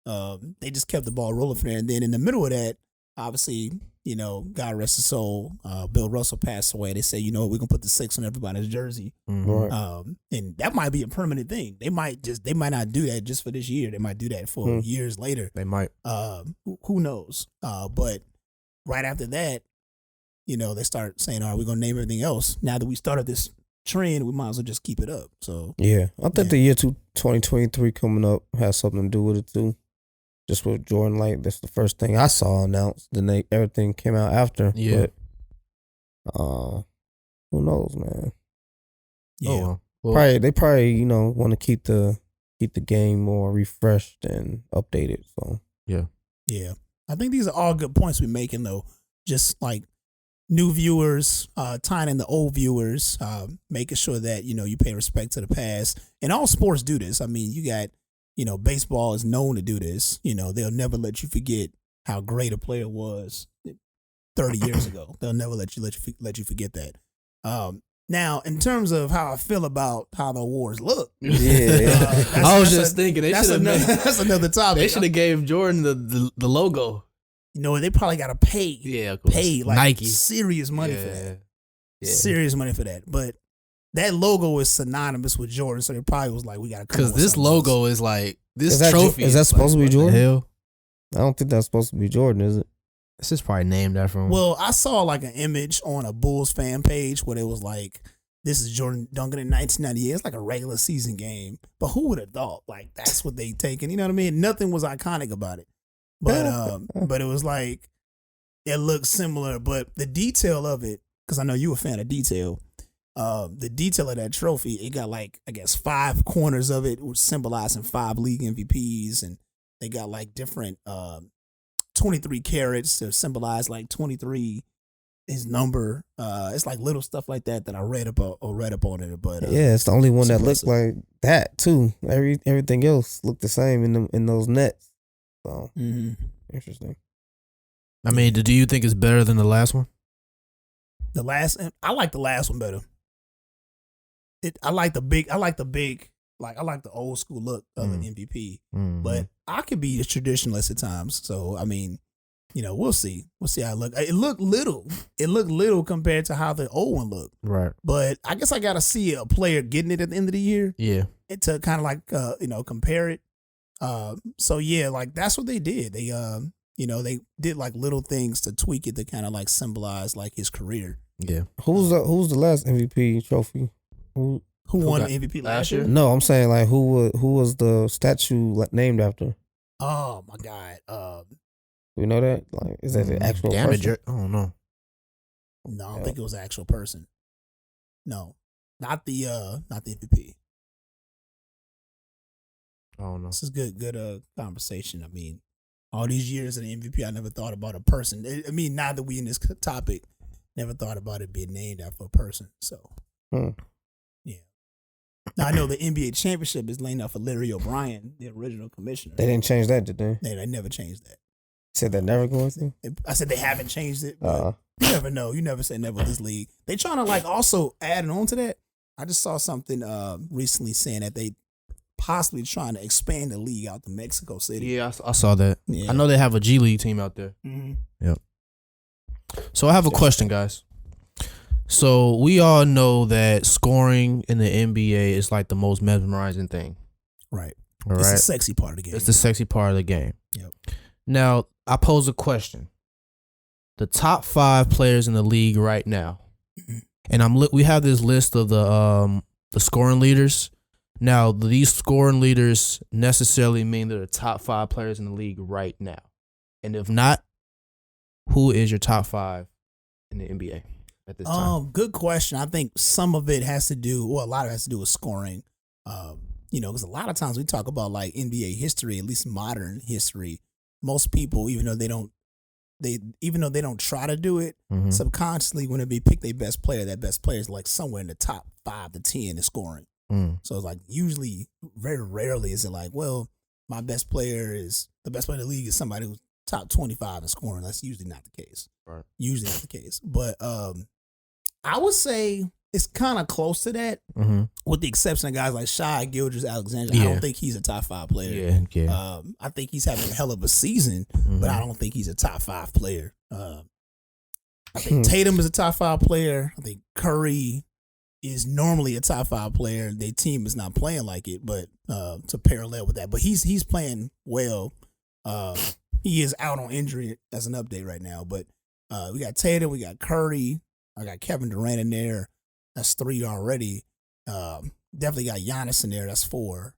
Speaker 1: They just kept the ball rolling from there, and then in the middle of that, obviously, you know, God rest his soul, Bill Russell passed away. They say, you know, we're gonna put the 6 on everybody's jersey, and that might be a permanent thing. They might not do that just for this year. They might do that for years later.
Speaker 2: They might.
Speaker 1: Who knows? But right after that, you know, they start saying, all right, we're gonna name everything else. Now that we started this trend, we might as well just keep it up. So
Speaker 3: yeah, I think the year 2023 coming up has something to do with it too. Just with Jordan, like that's the first thing I saw announced. Then everything came out after.
Speaker 2: Yeah.
Speaker 3: But, who knows, man?
Speaker 1: Yeah.
Speaker 3: Well, they probably you know want to keep the game more refreshed and updated. So
Speaker 1: yeah. I think these are all good points we're making though. Just like new viewers, tying in the old viewers, making sure that you know you pay respect to the past. And all sports do this. I mean, you got. You know, baseball is known to do this. You know, they'll never let you forget how great a player was 30 years ago. They'll never let you forget that. Now, in terms of how I feel about how the awards look,
Speaker 2: I was just thinking
Speaker 1: that's another topic.
Speaker 2: They should have gave Jordan the logo.
Speaker 1: You know, they probably got to pay like
Speaker 2: Nike
Speaker 1: serious money for that. Yeah. Serious money for that, but. That logo is synonymous with Jordan, so they probably was like, "We got to."
Speaker 2: Because this logo is like this
Speaker 3: is
Speaker 2: trophy.
Speaker 3: Is that supposed to be Jordan?
Speaker 2: Hell?
Speaker 3: I don't think that's supposed to be Jordan, is it?
Speaker 2: This is probably named after him.
Speaker 1: Well, I saw like an image on a Bulls fan page where it was like, this is Jordan Duncan in 1998. It's like a regular season game. But who would have thought? Like, that's what they taken. You know what I mean? Nothing was iconic about it. But it was like, it looked similar. But the detail of it, because I know you a fan of detail, the detail of that trophy, it got like, I guess, 5 corners of it, which symbolizing 5 league MVPs. And they got like different 23 carats to symbolize like 23 his number. It's like little stuff like that I read about or read up on it. But
Speaker 3: yeah, it's the only one that looked
Speaker 1: impressive.
Speaker 3: like that too. Everything else looked the same in those nets. So interesting.
Speaker 2: I mean, do you think it's better than the last one?
Speaker 1: I like the last one better. I like the old school look of an MVP. But I could be a traditionalist at times. So I mean, you know, we'll see. We'll see how it look. It looked little. It looked little compared to how the old one looked.
Speaker 2: Right.
Speaker 1: But I guess I gotta see a player getting it at the end of the year.
Speaker 2: Yeah.
Speaker 1: And to kind of like compare it. So yeah, like that's what they did. They they did like little things to tweak it to kind of like symbolize like his career.
Speaker 2: Yeah.
Speaker 3: Who's the last MVP trophy? Who
Speaker 1: won
Speaker 2: got
Speaker 1: the MVP last year?
Speaker 3: No, I'm saying like who was the statue named after?
Speaker 1: Oh my God.
Speaker 3: Do you know that? Like, is that the actual person?
Speaker 2: I don't know.
Speaker 1: No, I don't think it was an actual person. No, not the MVP.
Speaker 2: I don't know.
Speaker 1: This is good conversation. I mean, all these years in the MVP, I never thought about a person. I mean, now that we in this topic, never thought about it being named after a person. So, yeah. Now I know the NBA championship is named after Larry O'Brien, the original commissioner.
Speaker 3: They didn't change that, did they?
Speaker 1: They never changed that.
Speaker 3: Said they're never going to?
Speaker 1: I said they haven't changed it. But you never know. You never say never with this league. They trying to like also add on to that. I just saw something recently saying that they possibly trying to expand the league out to Mexico City.
Speaker 2: Yeah, I saw that.
Speaker 1: Yeah.
Speaker 2: I know they have a G League team out there.
Speaker 1: Mm-hmm.
Speaker 2: Yep. So I have a question, guys. So we all know that scoring in the NBA is like the most mesmerizing thing.
Speaker 1: Right.
Speaker 2: All
Speaker 1: It's
Speaker 2: right.
Speaker 1: the sexy part of the game.
Speaker 2: It's the sexy part of the game.
Speaker 1: Yep.
Speaker 2: Now, I pose a question. The top 5 players in the league right now. And we have this list of the scoring leaders. Now, do these scoring leaders necessarily mean they're the top 5 players in the league right now? And if not, who is your top 5 in the NBA at this time?
Speaker 1: Good question. I think some of it has to do, a lot of it has to do with scoring. Because a lot of times we talk about like NBA history, at least modern history. Most people, even though they don't try to do it, subconsciously when they pick their best player, that best player is like somewhere in the top 5 to 10 in scoring. So it's like usually, very rarely is it like, well, my best player is the best player in the league is somebody who's top 25 in scoring. That's usually not the case.
Speaker 2: Right.
Speaker 1: Usually not the case. But I would say it's kind of close to that, with the exception of guys like Shai Gilgeous-Alexander. I don't think he's a top 5 player.
Speaker 2: Yeah.
Speaker 1: I think he's having a hell of a season, but I don't think he's a top 5 player. I think Tatum is a top 5 player. I think Curry is normally a top 5 player. Their team is not playing like it, but to parallel with that. But he's playing well. He is out on injury as an update right now. But we got Tatum, we got Curry, I got Kevin Durant in there. That's 3 already. Definitely got Giannis in there. That's 4.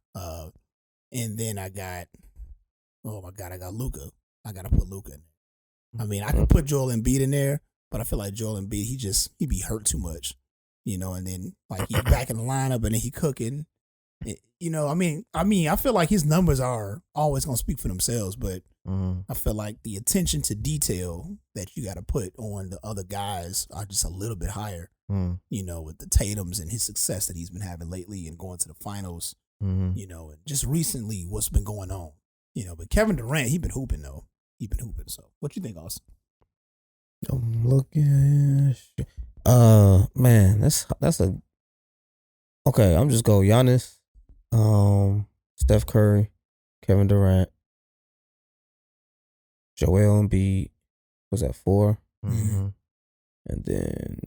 Speaker 1: And then I got Luka. I got to put Luka in there. I mean, I can put Joel Embiid in there, but I feel like Joel Embiid, he be hurt too much, and then like he's back in the lineup and then he cooking. I feel like his numbers are always going to speak for themselves, but I feel like the attention to detail that you got to put on the other guys are just a little bit higher, with the Tatums and his success that he's been having lately and going to the finals, and just recently what's been going on, but Kevin Durant, he been hooping though. He been hooping. So what you think, Austin?
Speaker 3: I'm looking. Man, that's a okay. I'm just go Giannis, Steph Curry, Kevin Durant, Joel Embiid. Was that 4? And then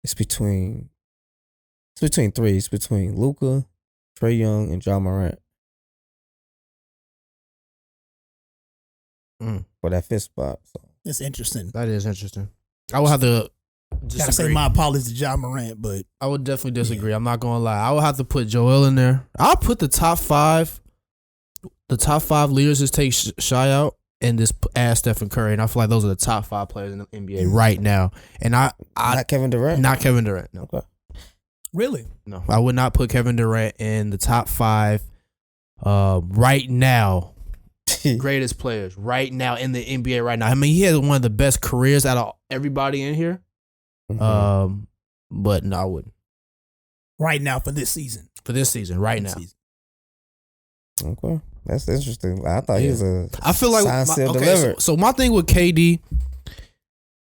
Speaker 3: it's between 3. It's between Luka, Trae Young, and Ja Morant. for that fifth spot. So
Speaker 1: It's interesting.
Speaker 2: That is interesting. I would have to
Speaker 1: Gotta say my apologies to Ja Morant, but
Speaker 2: I would definitely disagree. Yeah. I'm not gonna lie. I would have to put Joel in there. I'll put the top five leaders. Just take Shy out and just add Stephen Curry, and I feel like those are the top 5 players in the NBA right now. And I
Speaker 3: not Kevin Durant.
Speaker 2: Not Kevin Durant. No.
Speaker 3: Okay.
Speaker 1: Really?
Speaker 2: No, I would not put Kevin Durant in the top 5 right now. Greatest players right now in the NBA right now. I mean, he has one of the best careers out of everybody in here. Mm-hmm. But no, I wouldn't.
Speaker 1: Right now for this season.
Speaker 2: Right now.
Speaker 3: Okay. That's interesting. I thought he was a
Speaker 2: I feel like
Speaker 3: delivered.
Speaker 2: So my thing with KD,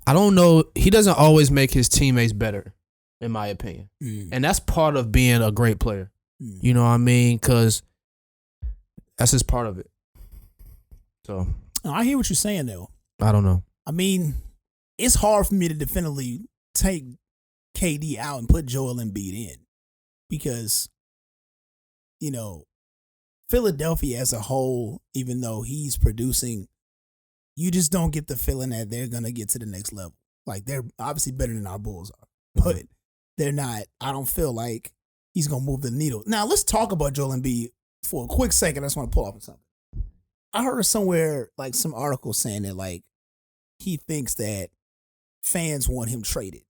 Speaker 2: I don't know. He doesn't always make his teammates better, in my opinion. And that's part of being a great player. You know what I mean? Because that's just part of it. So
Speaker 1: I hear what you're saying, though.
Speaker 2: I don't know.
Speaker 1: I mean, it's hard for me to definitively take KD out and put Joel Embiid in because, you know, Philadelphia as a whole, even though he's producing, you just don't get the feeling that they're going to get to the next level. Like, they're obviously better than our Bulls are, but they're not. I don't feel like he's going to move the needle. Now, let's talk about Joel Embiid for a quick second. I just want to pull off something. I heard somewhere, like, some article saying that, like, he thinks that fans want him traded.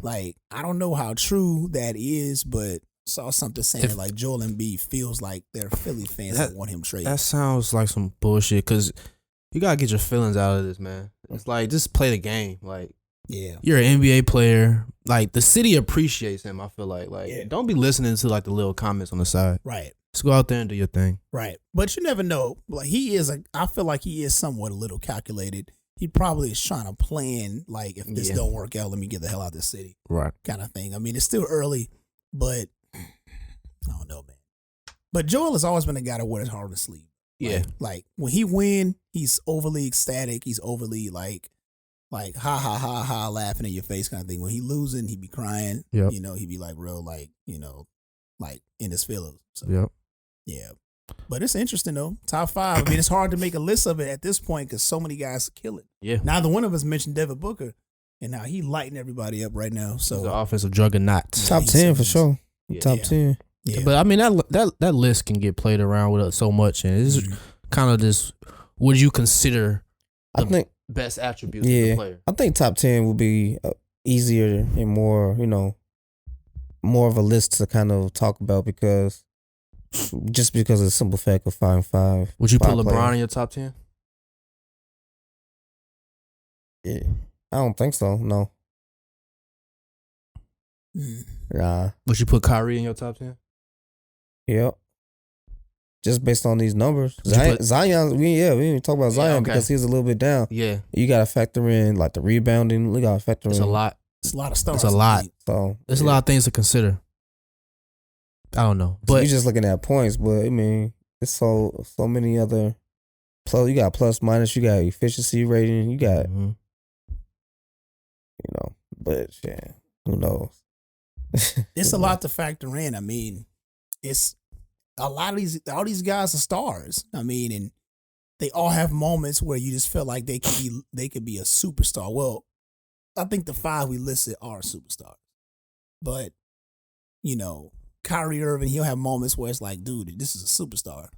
Speaker 1: Like, I don't know how true that is, but saw something saying like Joel Embiid feels like they're Philly fans that want him traded.
Speaker 2: That sounds like some bullshit because you got to get your feelings out of this, man. It's like, just play the game. Like,
Speaker 1: yeah,
Speaker 2: you're an NBA player. Like, the city appreciates him, I feel like. Don't be listening to, like, the little comments on the side.
Speaker 1: Right.
Speaker 2: Just go out there and do your thing.
Speaker 1: Right. But you never know. Like, I feel like he is somewhat a little calculated. He probably is trying to plan, like, if this don't work out, let me get the hell out of this city.
Speaker 2: Right.
Speaker 1: Kind of thing. I mean, it's still early, but I don't know, man. But Joel has always been a guy that wears his heart on his sleeve.
Speaker 2: Yeah.
Speaker 1: Like when he win, he's overly ecstatic. He's overly like ha ha ha ha laughing in your face kind of thing. When he losing, he be crying.
Speaker 2: Yep.
Speaker 1: You know, he be like real like, you know, like in his feelings. So,
Speaker 2: yep.
Speaker 1: Yeah. But it's interesting though. Top 5. I mean, it's hard to make a list of it at this point because so many guys kill it.
Speaker 2: Yeah.
Speaker 1: Neither one of us mentioned Devin Booker, and now he lighting everybody up right now. So
Speaker 2: he's the offensive juggernaut.
Speaker 3: Top 10 for sure.
Speaker 2: Yeah.
Speaker 3: Top 10.
Speaker 1: Yeah.
Speaker 2: But I mean that list can get played around with so much, and it's kind of just would you consider
Speaker 3: I think
Speaker 2: best attributes of the player?
Speaker 3: I think top 10 would be easier and more, you know, more of a list to kind of talk about because of the simple fact of 5-5.
Speaker 2: Would you put LeBron
Speaker 3: players.
Speaker 2: in your top 10?
Speaker 3: Yeah, I don't think so. No. Nah.
Speaker 2: Would you put Kyrie in your top 10?
Speaker 3: Yep. Just based on these numbers. Zion, we didn't even talk about Zion because he's a little bit down.
Speaker 2: Yeah.
Speaker 3: You got to factor in like the rebounding. You got to factor in.
Speaker 2: It's a lot.
Speaker 1: It's a lot of stars.
Speaker 2: It's a lot.
Speaker 3: So
Speaker 2: there's a lot of things to consider. I don't know. But
Speaker 3: you're just looking at points, but I mean, it's so many other plus. You got plus minus, you got efficiency rating, you got you know, but yeah, who knows?
Speaker 1: It's a lot to factor in. I mean, it's a lot of all these guys are stars. I mean, and they all have moments where you just feel like they could be a superstar. Well, I think the 5 we listed are superstars. But, you know, Kyrie Irving, he'll have moments where it's like, dude, this is a superstar.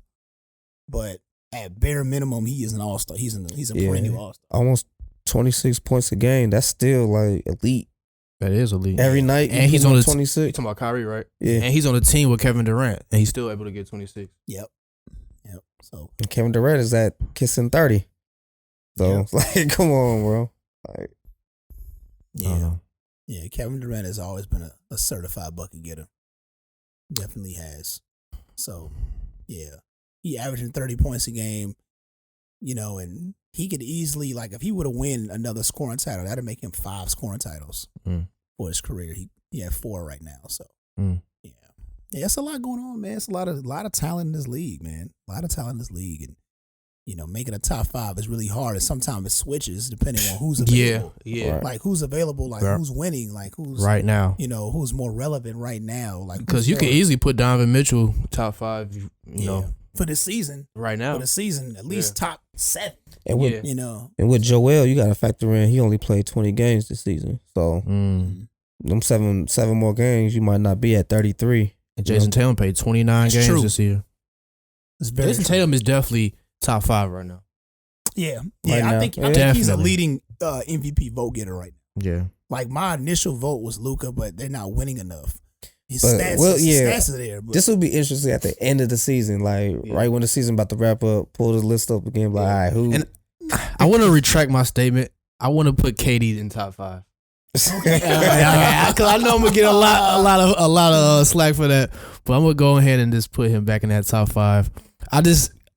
Speaker 1: But at bare minimum, he is an all-star. He's a brand new all-star.
Speaker 3: Almost 26 points a game. That's still like elite.
Speaker 2: That is elite.
Speaker 3: Every night,
Speaker 2: and he's on the
Speaker 3: 26.
Speaker 2: You talking about Kyrie, right?
Speaker 3: Yeah.
Speaker 2: And he's on the team with Kevin Durant, and he's still able to get 26.
Speaker 1: Yep. So
Speaker 3: and Kevin Durant is at kissing 30. So it's like, come on, bro. Like,
Speaker 1: yeah. Kevin Durant has always been a certified bucket getter. Definitely has. So yeah, he averaging 30 points a game. You know, and he could easily, like, if he would have win another scoring title, that'd make him 5 scoring titles for his career. He had 4 right now. So yeah, it's a lot going on, man. It's a lot of talent in this league, man. A lot of talent in this league, and you know, making a top 5 is really hard. And sometimes it switches depending on who's available.
Speaker 2: Yeah.
Speaker 1: Like who's available, like who's winning, like who's
Speaker 2: right now.
Speaker 1: You know, who's more relevant right now, like
Speaker 2: because you can easily put Donovan Mitchell top 5. You know.
Speaker 1: for the season.
Speaker 2: Right now.
Speaker 1: For the season, at least top 7.
Speaker 3: And with
Speaker 1: You know.
Speaker 3: and with Joel, you got to factor in he only played 20 games this season. So them seven more games, you might not be at 33.
Speaker 2: And Jason Tatum played 29
Speaker 1: That's
Speaker 2: games
Speaker 1: true.
Speaker 2: this year.
Speaker 1: It's very
Speaker 2: Jason
Speaker 1: true.
Speaker 2: Tatum is definitely top 5 right now.
Speaker 1: Yeah.
Speaker 3: Right
Speaker 1: I
Speaker 3: now.
Speaker 1: think
Speaker 3: Yeah.
Speaker 1: he's a
Speaker 2: Definitely.
Speaker 1: leading MVP vote getter right now.
Speaker 2: Yeah.
Speaker 1: Like my initial vote was Luka, but they're not winning enough. His
Speaker 3: But,
Speaker 1: stats are there. But
Speaker 3: This will be interesting at the end of the season, like right when the season about to wrap up, pull the list up again, like, all right, who?
Speaker 2: And I want to retract my statement. I want to put KD in top 5. Because I know I'm gonna get a lot of slack for that, but I'm gonna go ahead and just put him back in that top 5. I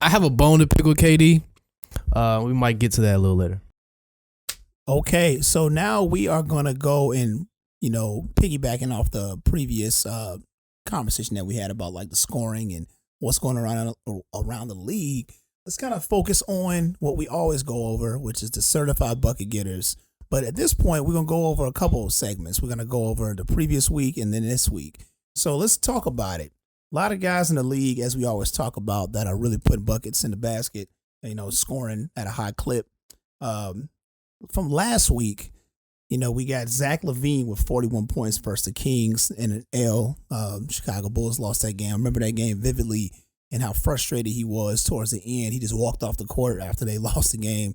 Speaker 2: have a bone to pick with KD. We might get to that a little later.
Speaker 1: okay, so now we are gonna go and piggybacking off the previous conversation that we had about like the scoring and what's going around the league. Let's kind of focus on what we always go over, which is the certified bucket getters. But at this point, we're going to go over a couple of segments. We're going to go over the previous week and then this week. So let's talk about it. A lot of guys in the league, as we always talk about, that are really putting buckets in the basket, scoring at a high clip. From last week, we got Zach LaVine with 41 points versus the Kings in an L. Chicago Bulls lost that game. I remember that game vividly and how frustrated he was towards the end. He just walked off the court after they lost the game,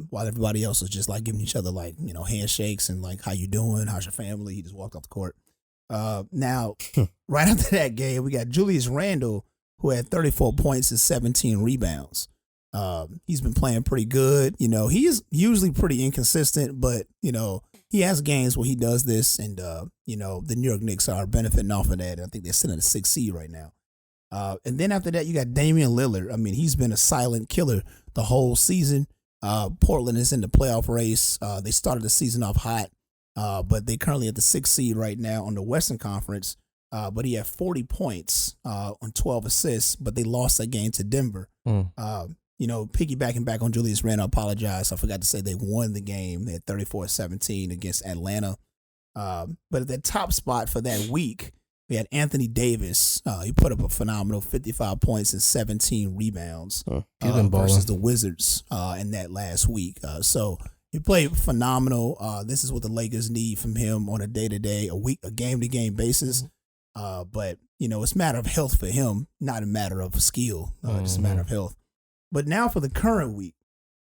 Speaker 1: while everybody else was just like giving each other like, handshakes and like, how you doing? How's your family? He just walked off the court. Now, right after that game, we got Julius Randle, who had 34 points and 17 rebounds. He's been playing pretty good. He is usually pretty inconsistent, but, he has games where he does this, and, the New York Knicks are benefiting off of that. I think they're sitting at a 6th seed right now. And then after that, you got Damian Lillard. I mean, he's been a silent killer the whole season. Portland is in the playoff race. They started the season off hot, but they currently at the 6th seed right now on the Western Conference. But he had 40 points on 12 assists, but they lost that game to Denver. Piggybacking back on Julius Randle, I apologize. I forgot to say they won the game. They had 34-17 against Atlanta. But at the top spot for that week, we had Anthony Davis. He put up a phenomenal 55 points and 17 rebounds versus the Wizards in that last week. So he played phenomenal. This is what the Lakers need from him on a day-to-day, a game-to-game basis. But, it's a matter of health for him, not a matter of skill, just a matter of health. But now for the current week.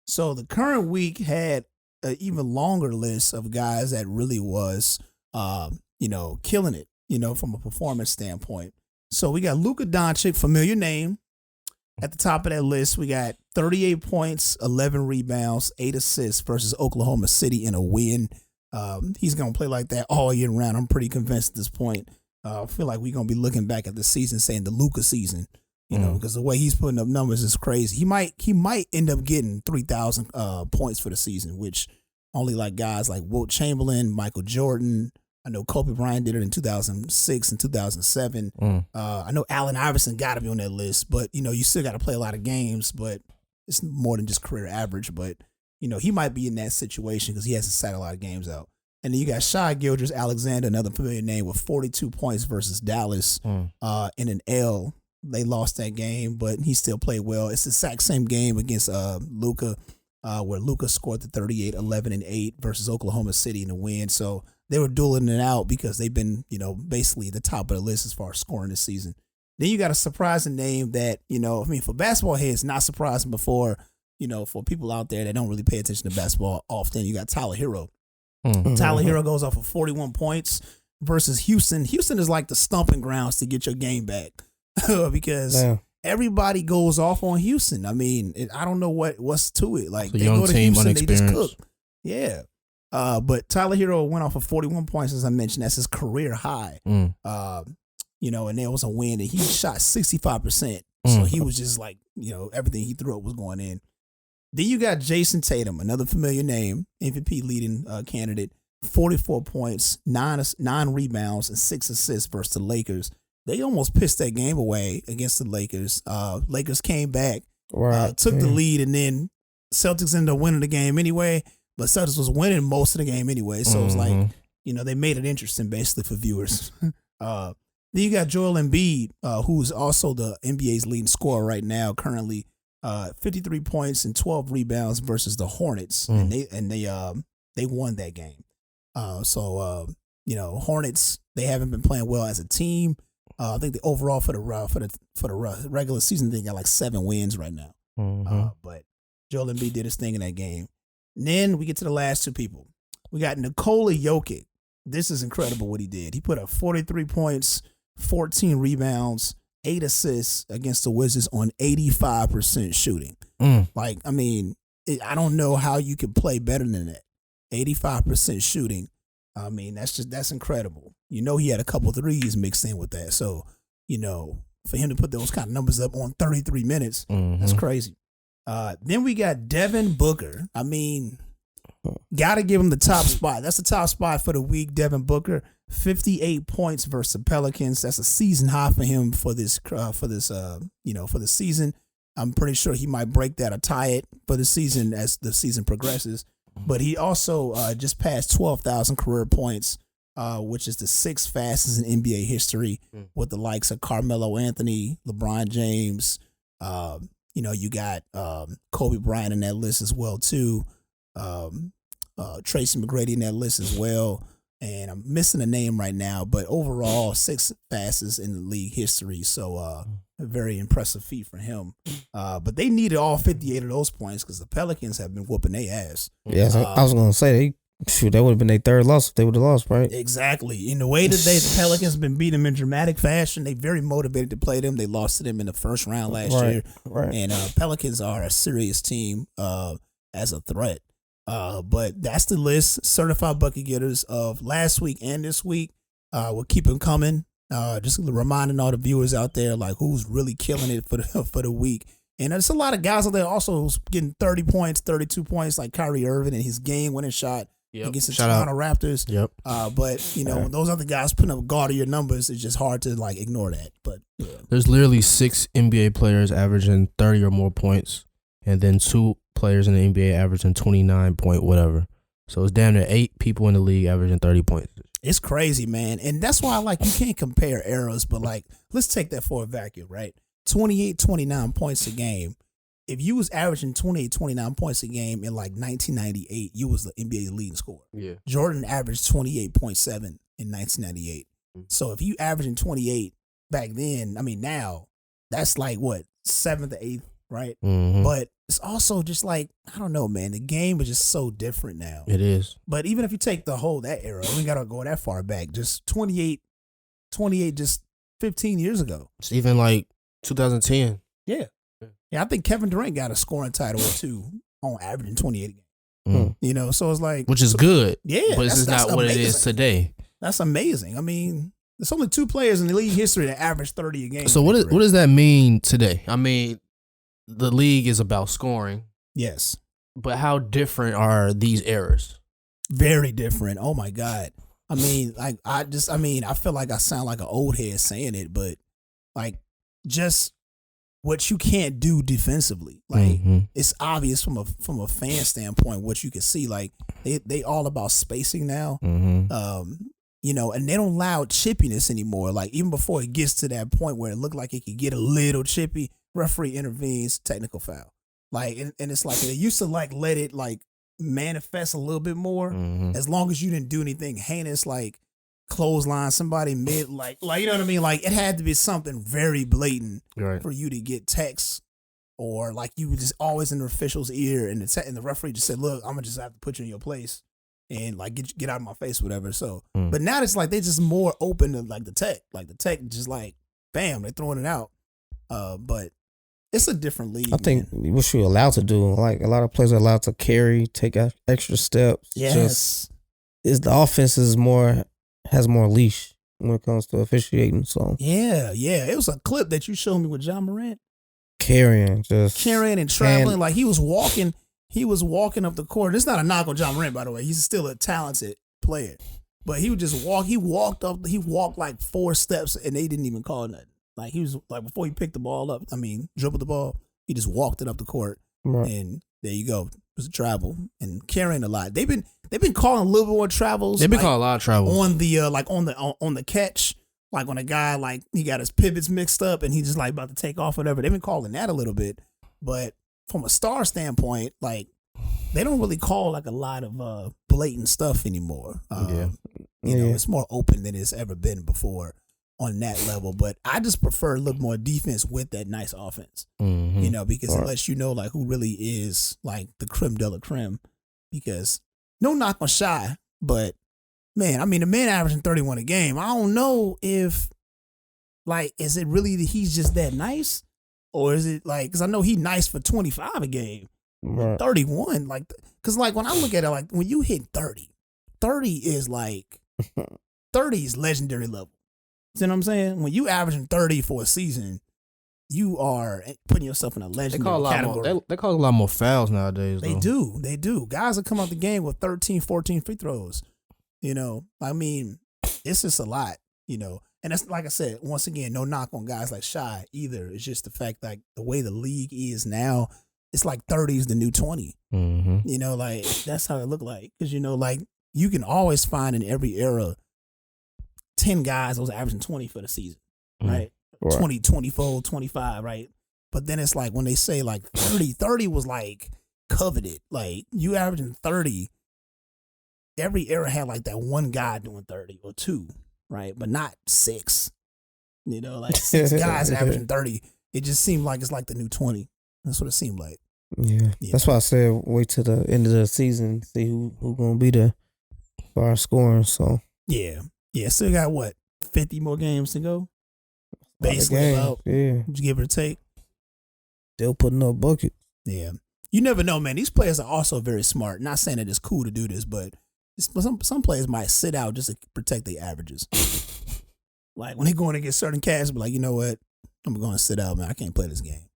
Speaker 1: So the current week had an even longer list of guys that really was, killing it. From a performance standpoint. So we got Luka Doncic, familiar name. At the top of that list, we got 38 points, 11 rebounds, 8 assists versus Oklahoma City in a win. He's going to play like that all year round. I'm pretty convinced at this point. I feel like we're going to be looking back at the season saying the Luka season, because the way he's putting up numbers is crazy. He might end up getting 3,000 points for the season, which only like guys like Wilt Chamberlain, Michael Jordan, I know Kobe Bryant did it in 2006 and 2007. I know Allen Iverson got to be on that list, but, you still got to play a lot of games, but it's more than just career average. But, he might be in that situation because he hasn't sat a lot of games out. And then you got Shai Gilgeous-Alexander, another familiar name, with 42 points versus Dallas in an L. They lost that game, but he still played well. It's the exact same game against Luka, where Luka scored the 38, 11, and 8 versus Oklahoma City in the win. So they were dueling it out because they've been, basically the top of the list as far as scoring this season. Then you got a surprising name that, for basketball heads, not surprising before, for people out there that don't really pay attention to basketball often, you got Tyler Hero. Tyler Hero goes off of 41 points versus Houston. Houston is like the stomping grounds to get your game back because everybody goes off on Houston. I mean, I don't know what's to it. Like, they go to Houston, they just cook. Yeah. But Tyler Hero went off of 41 points, as I mentioned. That's his career high. And there was a win, and he shot 65%. So he was just like, everything he threw up was going in. Then you got Jason Tatum, another familiar name, MVP leading candidate, 44 points, 9 rebounds, and 6 assists versus the Lakers. They almost pissed that game away against the Lakers. Lakers came back, took the lead, and then Celtics ended up winning the game anyway. But Celtics was winning most of the game anyway, so it was like, they made it interesting basically for viewers. Then you got Joel Embiid, who's also the NBA's leading scorer right now, currently 53 points and 12 rebounds versus the Hornets, and they won that game. Hornets, they haven't been playing well as a team. I think the overall for the regular season they got like 7 wins right now. But Joel Embiid did his thing in that game. And then we get to the last 2 people. We got Nikola Jokic. This is incredible what he did. He put up 43 points, 14 rebounds, 8 assists against the Wizards on 85% shooting. Like, I mean, I don't know how you can play better than that. 85% shooting. I mean, that's incredible. You know, he had a couple threes mixed in with that. So, you know, for him to put those kind of numbers up on 33 minutes, that's crazy. Then we got Devin Booker. I mean, got to give him the top spot. That's the top spot for the week. Devin Booker, 58 points versus the Pelicans. That's a season high for him for this season. I'm pretty sure he might break that or tie it for the season as the season progresses. But he also just passed 12,000 career points, which is the 6th fastest in NBA history, with the likes of Carmelo Anthony, LeBron James. You got Kobe Bryant in that list as well too. Tracy McGrady in that list as well. And I'm missing a name right now, but overall 6th fastest in the league history. So a very impressive feat for him. But they needed all 58 of those points because the Pelicans have been whooping their ass.
Speaker 3: Yeah, I was gonna say that would have been their 3rd loss if they would have lost, right?
Speaker 1: Exactly. In the way that the Pelicans have been beating them in dramatic fashion, they very motivated to play them. They lost to them in the first round last year.
Speaker 3: Right.
Speaker 1: And Pelicans are a serious team as a threat. But that's the list. Certified bucket getters of last week and this week. We'll keep them coming. Just reminding all the viewers out there, like, who's really killing it for the week. And there's a lot of guys out there also who's getting 30 points, 32 points, like Kyrie Irving and his game-winning shot against the Toronto Raptors. But those other guys putting up gaudier numbers, it's just hard to like ignore that. But yeah.
Speaker 2: There's literally 6 NBA players averaging 30 or more points, and then 2 players in the NBA averaging 29 point whatever. So it's damn near 8 people in the league averaging 30 points.
Speaker 1: It's crazy, man. And that's why, like, you can't compare eras, but, like, let's take that for a vacuum, right? 28, 29 points a game. If you was averaging 28, 29 points a game in, like, 1998, you was the NBA leading scorer.
Speaker 2: Yeah.
Speaker 1: Jordan averaged 28.7 in 1998. So if you averaging 28 back then, I mean, now, that's like, what, 7th or 8th, right? But it's also just like, I don't know, man. The game is just so different now.
Speaker 2: It is.
Speaker 1: But even if you take that era, we got to go that far back. Just 28 just 15 years ago.
Speaker 2: It's even like 2010.
Speaker 1: Yeah. I think Kevin Durant got a scoring title or 2 on averaging 28 a game. You know, so it's like.
Speaker 2: Which is good.
Speaker 1: Yeah.
Speaker 2: But this is not what it is today.
Speaker 1: That's amazing. I mean, there's only 2 players in the league history that average 30 a game.
Speaker 2: So what does that mean today? I mean, the league is about scoring.
Speaker 1: Yes.
Speaker 2: But how different are these eras?
Speaker 1: Very different. Oh my God. I mean, like, I feel like I sound like an old head saying it, but like, just what you can't do defensively. Like, it's obvious from a fan standpoint what you can see. Like, they all about spacing now. And they don't allow chippiness anymore. Like, even before it gets to that point where it looked like it could get a little chippy, referee intervenes, technical foul. Like, and it's like they used to like let it like manifest a little bit more, as long as you didn't do anything heinous, like clothesline somebody mid, like you know what I mean. Like, it had to be something very blatant for you to get text, or like you were just always in the official's ear, and the referee just said, "Look, I'm gonna just have to put you in your place and like get out of my face, whatever." So, but now it's like they just more open to like the tech just like bam, they're throwing it out. But it's a different league.
Speaker 3: I think what you're allowed to do, like a lot of players are allowed to carry, take extra steps.
Speaker 1: Yes,
Speaker 3: the offense has more leash when it comes to officiating. So
Speaker 1: yeah, it was a clip that you showed me with John Morant
Speaker 3: carrying
Speaker 1: and traveling, like he was walking up the court. It's not a knock on John Morant, by the way. He's still a talented player, but he would just walk. He walked like 4 steps, and they didn't even call nothing. Like, he was like, before he picked the ball up, dribbled the ball, he just walked it up the court, and there you go. It was a travel and carrying a lot. They've been calling a little bit more travels.
Speaker 2: They've been calling a lot of travels
Speaker 1: on the on the catch. like when a guy like he got his pivots mixed up and he just like about to take off, whatever. They've been calling that a little bit, but from a star standpoint, like they don't really call like a lot of blatant stuff anymore. You know, it's more open than it's ever been before on that level. But I just prefer a little more defense with that nice offense. You know, because it lets you know like who really is like the creme de la creme. Because no knock on Shy, but man, I mean the man averaging 31 a game. I don't know if like is it really that he's just that nice, or is it like because I know he nice for 25 a game, 31 like because like when I look at it like when you hit 30 is like 30 is legendary level. You know what I'm saying? When you averaging 30 for a season, you are putting yourself in a legendary category.
Speaker 2: They call a lot more fouls nowadays.
Speaker 1: They do. Guys will come out the game with 13, 14 free throws. You know, I mean, it's just a lot, you know. And that's like I said, once again, no knock on guys like Shy either. It's just the fact like the way the league is now, it's like 30 is the new 20. You know, like that's how it look like. Because, you know, like you can always find in every era 10 guys that was averaging 20 for the season, right? 20, 24, 25, right? But then it's like when they say like 30 was like coveted. Like you averaging 30, every era had like that one guy doing 30 or two, right? But not 6. You know, like 6 guys averaging 30. It just seemed like it's like the new 20. That's what it seemed like.
Speaker 3: Yeah. That's why I said wait till the end of the season, see who gonna be the bar scoring. So
Speaker 1: yeah, still got what 50 more games to go. Basically, about give or take.
Speaker 3: Still putting up buckets.
Speaker 1: Yeah, you never know, man. These players are also very smart. Not saying that it's cool to do this, but some players might sit out just to protect their averages. Like when they going to get certain cash, be like, you know what, I'm going to sit out, man. I can't play this game.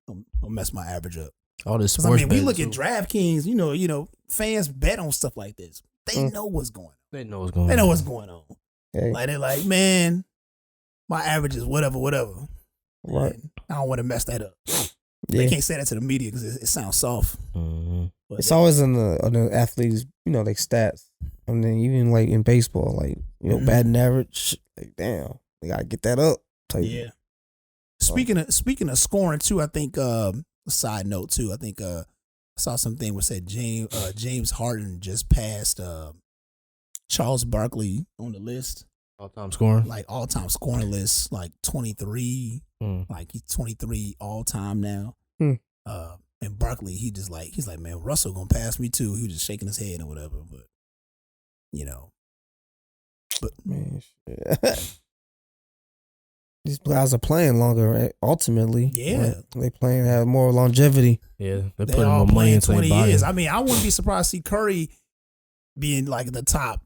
Speaker 1: I'm gonna mess my average up.
Speaker 2: All this
Speaker 1: sports. I mean, we look at DraftKings. You know, fans bet on stuff like this. They know what's going on.
Speaker 2: They know what's going on.
Speaker 1: They know what's going on.
Speaker 3: Hey.
Speaker 1: Like they're like, man, my average is whatever.
Speaker 3: Right.
Speaker 1: And I don't want to mess that up.
Speaker 3: Yeah.
Speaker 1: They can't say that to the media because it sounds soft.
Speaker 3: But it's always on the athletes, you know, like stats. I mean, even like in baseball, like you know, batting average. Like, damn, they gotta get that up.
Speaker 1: Yeah. Speaking of scoring too, I think a side note too. I think I saw something where said James Harden just passed Charles Barkley on the list.
Speaker 2: All-time scoring?
Speaker 1: Like all-time scoring list, like 23. Like he's 23 all-time now. And Barkley, he's like, man, Russell gonna pass me too. He was just shaking his head and whatever, but you know. But
Speaker 3: man, shit. These guys are playing longer, right? Ultimately.
Speaker 1: Yeah.
Speaker 3: They have more longevity.
Speaker 2: Yeah. They're putting more money into 20
Speaker 1: years. I mean, I wouldn't be surprised to see Curry being like the top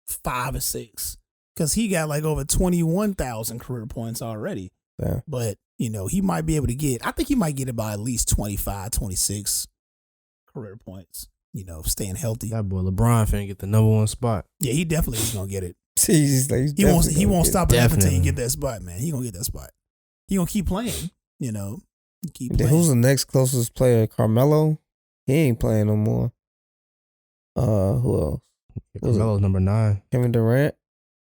Speaker 1: 5 or 6. Because he got like over 21,000 career points already.
Speaker 3: Yeah.
Speaker 1: But, you know, he might be able to I think he might get about at least 25, 26 career points, you know, staying healthy.
Speaker 2: That boy LeBron finna get the number 1 spot.
Speaker 1: Yeah, he definitely is going to get it.
Speaker 3: He
Speaker 1: won't stop at until he get that spot, man. He going to get that spot. He going to keep playing, you know.
Speaker 3: Who's the next closest player? Carmelo? He ain't playing no more. Who else?
Speaker 2: Carmelo's number 9.
Speaker 3: Kevin Durant.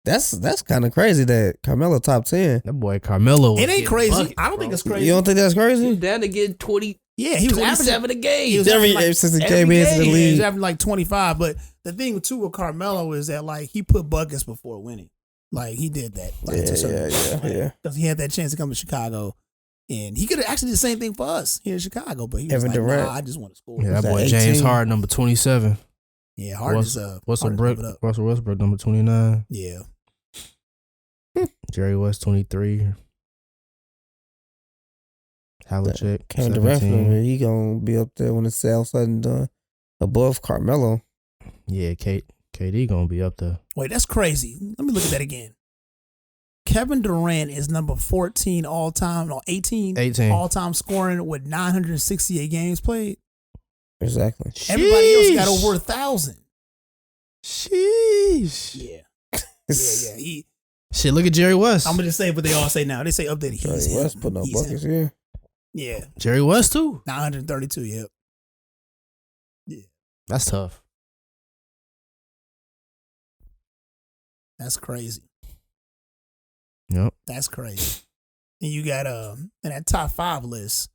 Speaker 3: That's kind of crazy that Carmelo top 10.
Speaker 2: That boy Carmelo.
Speaker 1: It ain't crazy. Buckets, I don't think it's crazy.
Speaker 3: You don't think that's crazy?
Speaker 2: He's down to get 20.
Speaker 1: Yeah, he was
Speaker 2: 27 a game.
Speaker 3: Since he came into the league.
Speaker 1: He was having like 25. But the thing too with Carmelo is that like he put buckets before winning. Like he did that. Like,
Speaker 3: yeah.
Speaker 1: Because he had that chance to come to Chicago. And he could have actually did the same thing for us here in Chicago. But he was like,
Speaker 3: Durant.
Speaker 1: nah, I just want to score.
Speaker 2: Yeah, that boy James Harden, number 27.
Speaker 1: Yeah, Harden's
Speaker 2: Russell Westbrook, number 29.
Speaker 1: Yeah.
Speaker 2: Jerry West, 23. Havlicek,
Speaker 3: Kevin
Speaker 2: 17.
Speaker 3: Durant, he gonna be up there when it's all said and done, above Carmelo.
Speaker 2: Yeah, KD gonna be up there.
Speaker 1: Wait, that's crazy. Let me look at that again. Kevin Durant is number 14 all time, no 18 all time scoring with 968 games played.
Speaker 3: Exactly.
Speaker 1: Everybody else got over 1,000.
Speaker 2: Sheesh.
Speaker 1: Yeah.
Speaker 2: Shit, look at Jerry West.
Speaker 1: I'm gonna just say what they all say now. They say updated.
Speaker 3: Jerry West putting up buckets here.
Speaker 1: Yeah.
Speaker 2: Jerry West too.
Speaker 1: 932. Yep. Yeah.
Speaker 2: That's tough.
Speaker 1: That's crazy.
Speaker 2: Yep.
Speaker 1: That's crazy. And you got in that top 5 list,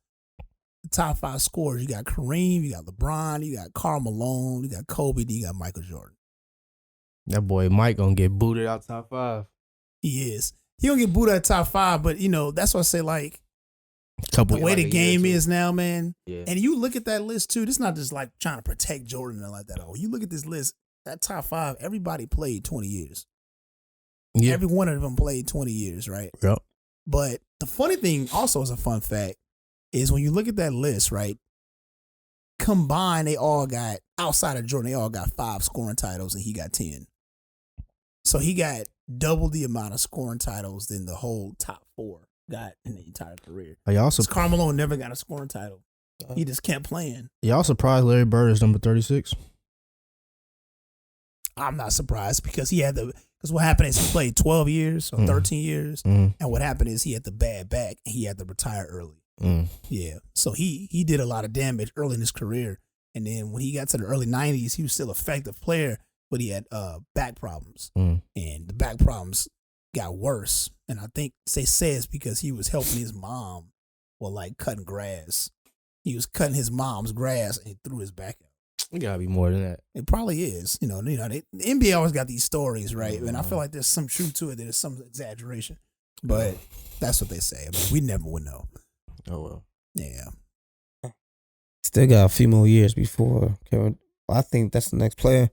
Speaker 1: the top 5 scorers, you got Kareem, you got LeBron, you got Karl Malone, you got Kobe, then you got Michael Jordan.
Speaker 2: That boy Mike gonna get booted out top 5.
Speaker 1: He is. He gonna get booted at top 5, but that's why I say like the way the game is now, man.
Speaker 2: Yeah.
Speaker 1: And you look at that list too. This is not just like trying to protect Jordan and like that. Oh, you look at this list, that top 5, everybody played 20 years.
Speaker 2: Yeah.
Speaker 1: Every one of them played 20 years, right?
Speaker 2: Yep.
Speaker 1: But the funny thing, also as a fun fact, is when you look at that list, right? Combined, they all got, outside of Jordan, they all got 5 scoring titles and he got 10. So he got double the amount of scoring titles than the whole top 4 got in the entire career.
Speaker 2: Y'all
Speaker 1: Karl Malone never got a scoring title. He just kept playing.
Speaker 2: Y'all surprised Larry Bird is number 36?
Speaker 1: I'm not surprised because because what happened is he played 12 years or 13 years. And what happened is he had the bad back and he had to retire early. Yeah. So he did a lot of damage early in his career. And then when he got to the early 90s, he was still an effective player, but he had back problems. And the back problems got worse. And I think they say it's because he was helping his mom with like cutting grass. He was cutting his mom's grass and he threw his back out.
Speaker 2: It gotta be more than that.
Speaker 1: It probably is. The NBA always got these stories, right? And I feel like there's some truth to it. There's some exaggeration. But that's what they say. I mean, we never would know.
Speaker 2: Oh, well.
Speaker 1: Yeah.
Speaker 3: Still got a few more years before Kevin. I think that's the next player.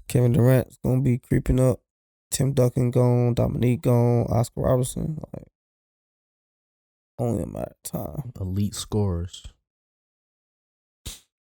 Speaker 3: Kevin Durant's gonna be creeping up. Tim Duncan gone, Dominique gone, Oscar Robertson. Like, only a matter of time.
Speaker 2: Elite scorers.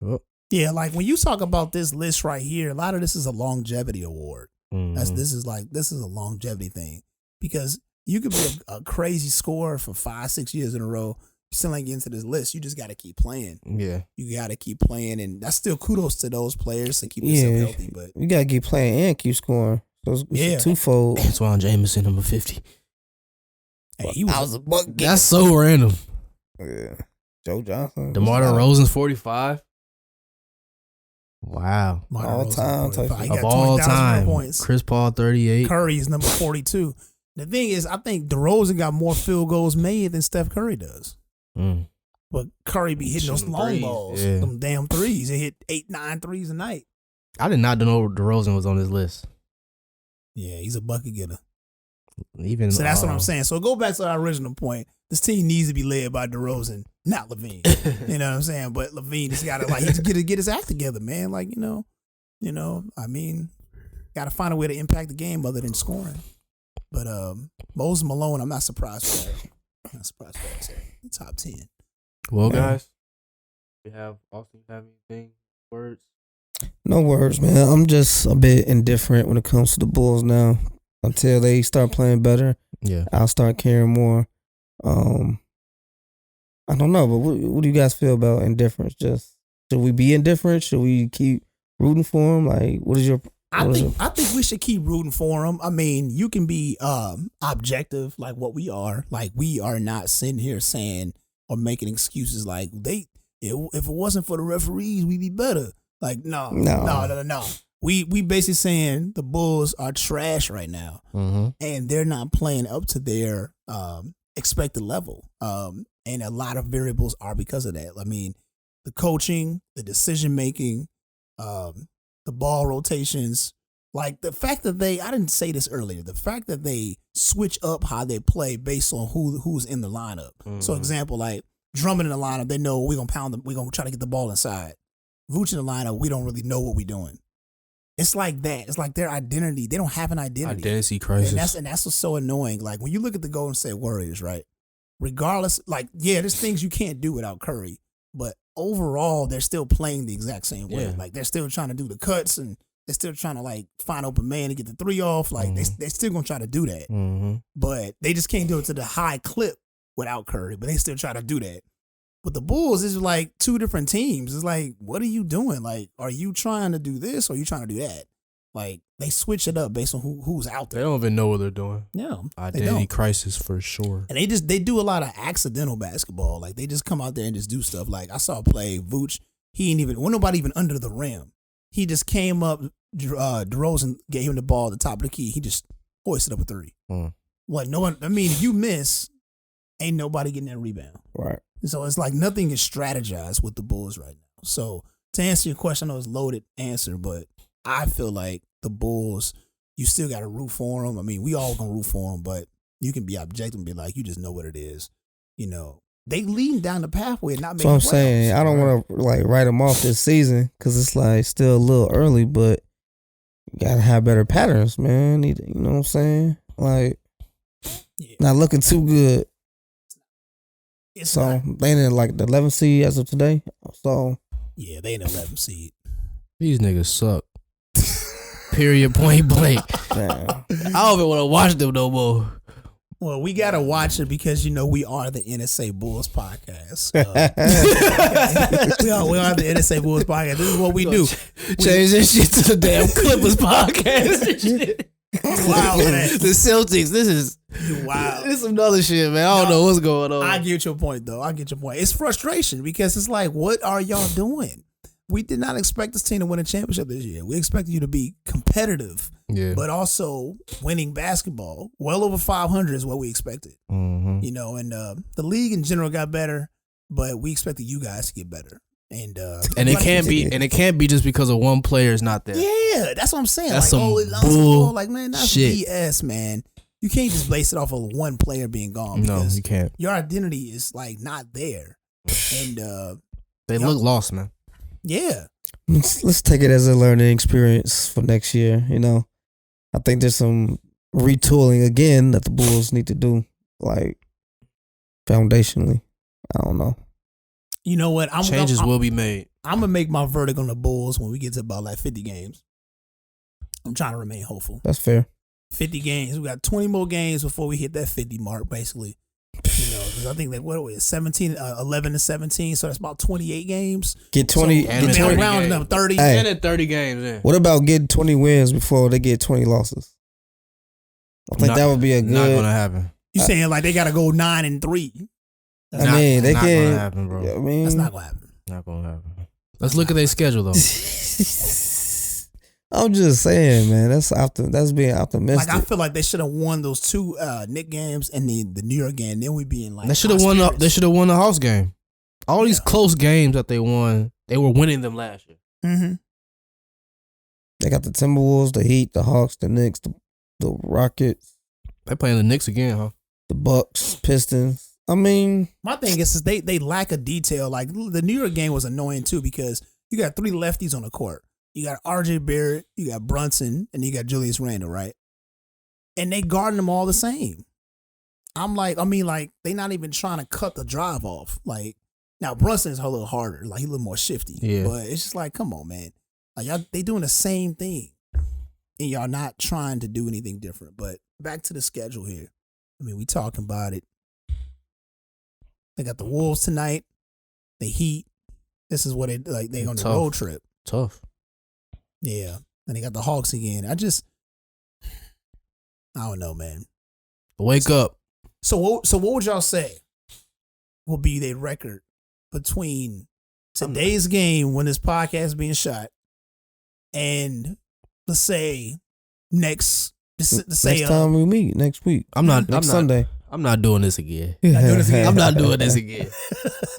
Speaker 2: Oh.
Speaker 1: Yeah, like when you talk about this list right here, a lot of this is a longevity award. This is a longevity thing because you could be a crazy scorer for 5-6 years in a row. You still ain't get into this list. You just got to keep playing.
Speaker 2: Yeah,
Speaker 1: you got to keep playing, and that's still kudos to those players to keep yourself healthy. But
Speaker 3: you got to keep playing and keep scoring. So it's twofold.
Speaker 2: Antoine Jameson, number 50.
Speaker 1: Hey, he was
Speaker 3: a buck.
Speaker 2: That's so random.
Speaker 3: Yeah, Joe Johnson,
Speaker 2: DeMar DeRozan's 45. Wow.
Speaker 3: All time.
Speaker 2: Of all time.
Speaker 1: Points.
Speaker 2: Chris Paul, 38.
Speaker 1: Curry is number 42. The thing is, I think DeRozan got more field goals made than Steph Curry does. But Curry be hitting those long balls, them damn threes. He hit 8-9 threes a night.
Speaker 2: I did not know DeRozan was on this list.
Speaker 1: Yeah, he's a bucket getter.
Speaker 2: So
Speaker 1: that's what I'm saying. So go back to our original point. This team needs to be led by DeRozan, not Levine. You know what I'm saying? But Levine has got to get his act together, man. Like, I mean, got to find a way to impact the game other than scoring. But Moses Malone, I'm not surprised for that. I'm not surprised for that. The top 10.
Speaker 2: Well, guys, you have anything? Words?
Speaker 3: No words, man. I'm just a bit indifferent when it comes to the Bulls now. Until they start playing better, I'll start caring more. I don't know, but what do you guys feel about indifference? Just should we be indifferent? Should we keep rooting for them? Like, what is your?
Speaker 1: I think we should keep rooting for them. I mean, you can be objective, like what we are. Like, we are not sitting here saying or making excuses like if it wasn't for the referees, we'd be better. Like, no. We basically saying the Bulls are trash right now, and they're not playing up to their expected level. And a lot of variables are because of that. I mean, the coaching, the decision making, the ball rotations, like the fact that I didn't say this earlier, the fact that they switch up how they play based on who's in the lineup. So example, like Drummond in the lineup, they know we're going to pound them. We're going to try to get the ball inside. Vooch in the lineup, we don't really know what we're doing. It's like that. It's like their identity. They don't have an identity.
Speaker 2: Identity crisis.
Speaker 1: And that's what's so annoying. Like when you look at the Golden State Warriors, right? Regardless, like, there's things you can't do without Curry. But overall, they're still playing the exact same way. Like they're still trying to do the cuts and they're still trying to like find open man to get the three off. Like they're still gonna try to do that. But they just can't do it to the high clip without Curry. But they still try to do that. But the Bulls is like two different teams. It's like, what are you doing? Like, are you trying to do this or are you trying to do that? Like, they switch it up based on who's out there.
Speaker 2: They don't even know what they're doing.
Speaker 1: Yeah.
Speaker 2: Identity crisis for sure.
Speaker 1: And they do a lot of accidental basketball. Like, they just come out there and just do stuff. Like, I saw a play, Vooch, nobody even under the rim. He just came up, DeRozan gave him the ball at the top of the key. He just hoisted up a three. what? No one. I mean, if you miss, ain't nobody getting that rebound.
Speaker 3: Right.
Speaker 1: So it's like nothing is strategized with the Bulls right now. So to answer your question, I know it's a loaded answer, but I feel like the Bulls, you still got to root for them. I mean, we all gonna root for them, but you can be objective and be like, you just know what it is. You know, they leading down the pathway and not making.
Speaker 3: So I'm saying I don't want to like write them off this season because it's like still a little early, but you gotta have better patterns, man. You know what I'm saying? Like, not looking too good. So they in like the 11th seed as of today. So
Speaker 1: yeah, they in the 11th seed.
Speaker 2: These niggas suck. Period. Point blank.
Speaker 3: damn.
Speaker 2: I don't even want to watch them no more.
Speaker 1: Well, we gotta watch it because we are the NSA Bulls podcast. We are the NSA Bulls podcast. This is what we do.
Speaker 2: Change this shit to the damn Clippers podcast.
Speaker 1: Wow, man.
Speaker 2: The Celtics. This is
Speaker 1: wow.
Speaker 2: This is some other shit, man. I don't know what's going on.
Speaker 1: I get your point, though. I get your point. It's frustration because it's like, what are y'all doing? We did not expect this team to win a championship this year. We expected you to be competitive, but also winning basketball. Well over 500 is what we expected.
Speaker 2: Mm-hmm.
Speaker 1: You know, and the league in general got better, but we expected you guys to get better. And
Speaker 2: it can't be just because of one player is not there.
Speaker 1: Yeah, that's what I'm saying.
Speaker 2: That's
Speaker 1: like,
Speaker 2: some bull.
Speaker 1: Like, man, that's
Speaker 2: shit.
Speaker 1: BS, man. You can't just base it off of one player being gone.
Speaker 2: No, you can't.
Speaker 1: Your identity is like not there, and
Speaker 2: they look lost, man.
Speaker 1: Yeah.
Speaker 3: Let's take it as a learning experience for next year. You know, I think there's some retooling again that the Bulls need to do, like foundationally. I don't know.
Speaker 1: You know what?
Speaker 2: Changes will be made.
Speaker 1: I'm gonna make my verdict on the Bulls when we get to about like 50 games. I'm trying to remain hopeful.
Speaker 3: That's fair.
Speaker 1: 50 games. We got 20 more games before we hit that 50 mark, basically. You know, because I think that what are we 17, 11 to 17, so that's about 28 games.
Speaker 3: Get 20.
Speaker 1: So,
Speaker 3: get
Speaker 1: 20 round up 30.
Speaker 3: Hey.
Speaker 2: And at 30 games, yeah.
Speaker 3: What about getting 20 wins before they get 20 losses? I think that would be a good.
Speaker 2: Not gonna happen.
Speaker 1: You saying like they gotta go 9-3?
Speaker 3: They can.
Speaker 2: Not gonna happen, bro.
Speaker 3: I mean,
Speaker 1: that's not gonna happen.
Speaker 2: Not gonna happen. Let's look at their schedule though.
Speaker 3: I'm just saying, man. That's being optimistic.
Speaker 1: Like I feel like they should have won those two Knicks games and the New York game. Then we'd be in like
Speaker 2: they should have won. They should have won the Hawks game. All these close games that they won, they were winning them last year.
Speaker 1: Mm-hmm.
Speaker 3: They got the Timberwolves, the Heat, the Hawks, the Knicks, the Rockets.
Speaker 2: They playing the Knicks again, huh?
Speaker 3: The Bucks, Pistons. I mean,
Speaker 1: my thing is they lack a detail. Like the New York game was annoying too because you got three lefties on the court. You got RJ Barrett, you got Brunson, and you got Julius Randle, right? And they guarding them all the same. They not even trying to cut the drive off. Like now Brunson is a little harder, like he's a little more shifty.
Speaker 2: Yeah.
Speaker 1: But it's just like, come on, man. Like y'all, they doing the same thing, and y'all not trying to do anything different. But back to the schedule here. I mean, we talking about it. They got the Wolves tonight. The Heat. This is what they on the road trip.
Speaker 2: Tough.
Speaker 1: Yeah. And they got the Hawks again. I don't know, man.
Speaker 2: Wake up.
Speaker 1: So what would y'all say will be their record between today's game when this podcast is being shot and let's say next
Speaker 3: time we meet next week.
Speaker 2: I'm not
Speaker 3: Sunday.
Speaker 2: I'm not doing this again.
Speaker 1: I'm
Speaker 2: not doing this again.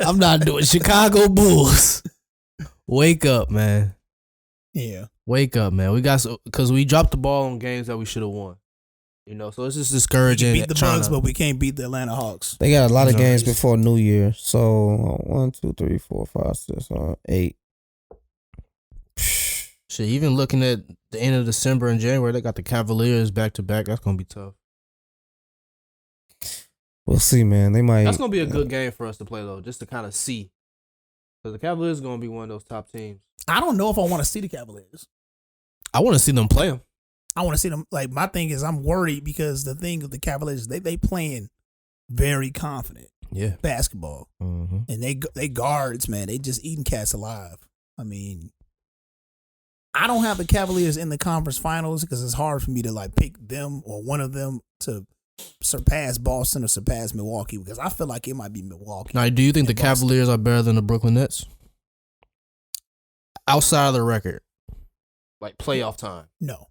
Speaker 2: I'm not doing Chicago Bulls. Wake up, man.
Speaker 1: Yeah.
Speaker 2: Wake up, man. Because we dropped the ball on games that we should have won. You know, so it's just discouraging.
Speaker 1: We can beat the Bucks, but we can't beat the Atlanta Hawks.
Speaker 3: They got a lot of games before New Year. So 1, 2, 3, 4, 5, 6, 8.
Speaker 2: Shit, even looking at the end of December and January, they got the Cavaliers back to back. That's gonna be tough.
Speaker 3: We'll see, man. They might.
Speaker 2: That's gonna be a good game for us to play though, just to kind of see. Because the Cavaliers are gonna be one of those top teams.
Speaker 1: I don't know if I want to see the Cavaliers.
Speaker 2: I want to see them play them.
Speaker 1: I want to see them. Like my thing is, I'm worried because the thing of the Cavaliers, they playing very confident basketball, and they guards, man. They just eating cats alive. I mean, I don't have the Cavaliers in the conference finals because it's hard for me to like pick them or one of them to surpass Boston or surpass Milwaukee because I feel like it might be Milwaukee.
Speaker 2: Now, do you think the Cavaliers are better than the Brooklyn Nets? Outside of the record, like playoff time?
Speaker 1: No.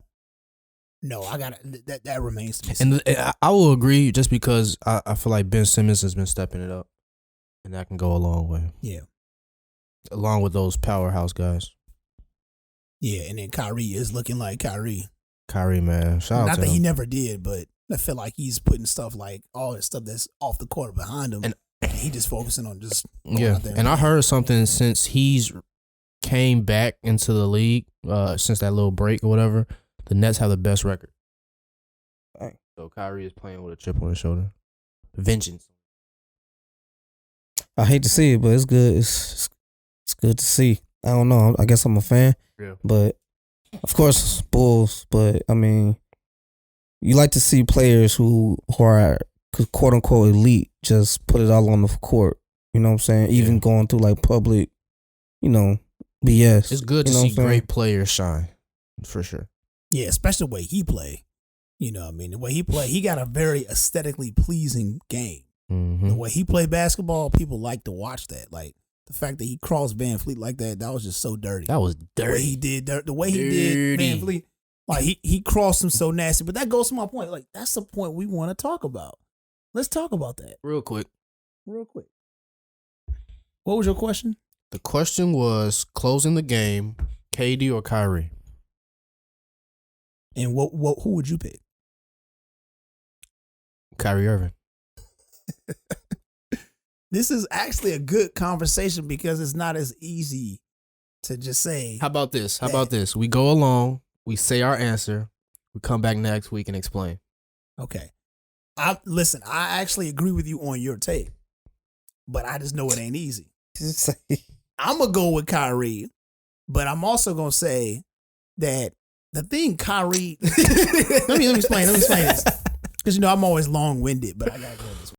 Speaker 1: No, I got that remains to be
Speaker 2: And
Speaker 1: seen.
Speaker 2: I will agree just because I feel like Ben Simmons has been stepping it up, and that can go a long way.
Speaker 1: Yeah.
Speaker 2: Along with those powerhouse guys.
Speaker 1: Yeah, and then Kyrie is looking like Kyrie.
Speaker 2: Kyrie, man. Shout out
Speaker 1: Not
Speaker 2: to
Speaker 1: that
Speaker 2: him.
Speaker 1: he never did, but I feel like he's putting stuff like all that stuff that's off the court behind him. And he just focusing on just going out there.
Speaker 2: And I heard something since he's came back into the league, since that little break or whatever, the Nets have the best record.
Speaker 3: Dang.
Speaker 2: So Kyrie is playing with a chip on his shoulder. Vengeance.
Speaker 3: I hate to see it, but it's good. It's good to see. I don't know. I guess I'm a fan.
Speaker 2: Yeah.
Speaker 3: But of course, Bulls. But I mean, you like to see players who are quote unquote elite just put it all on the court. You know what I'm saying? Even going through like public, BS.
Speaker 2: It's good to see great players shine, for sure.
Speaker 1: Yeah, especially the way he play. You know what I mean? The way he play, he got a very aesthetically pleasing game.
Speaker 2: Mm-hmm.
Speaker 1: The way he played basketball, people like to watch that. Like the fact that he crossed Van Fleet like that was just so dirty.
Speaker 2: That was dirty.
Speaker 1: The way he did Van Fleet, like he crossed him so nasty. But that goes to my point. Like that's the point we want to talk about. Let's talk about that
Speaker 2: Real quick.
Speaker 1: What was your question?
Speaker 2: The question was closing the game, KD or Kyrie?
Speaker 1: And who would you pick?
Speaker 2: Kyrie Irving.
Speaker 1: This is actually a good conversation because it's not as easy to just say.
Speaker 2: How about this? We go along, we say our answer, we come back next week and explain.
Speaker 1: Okay. I actually agree with you on your take, but I just know it ain't easy. I'm going to go with Kyrie, but I'm also going to say that the thing Kyrie, let me explain this. Because, I'm always long-winded, but I got to go this way.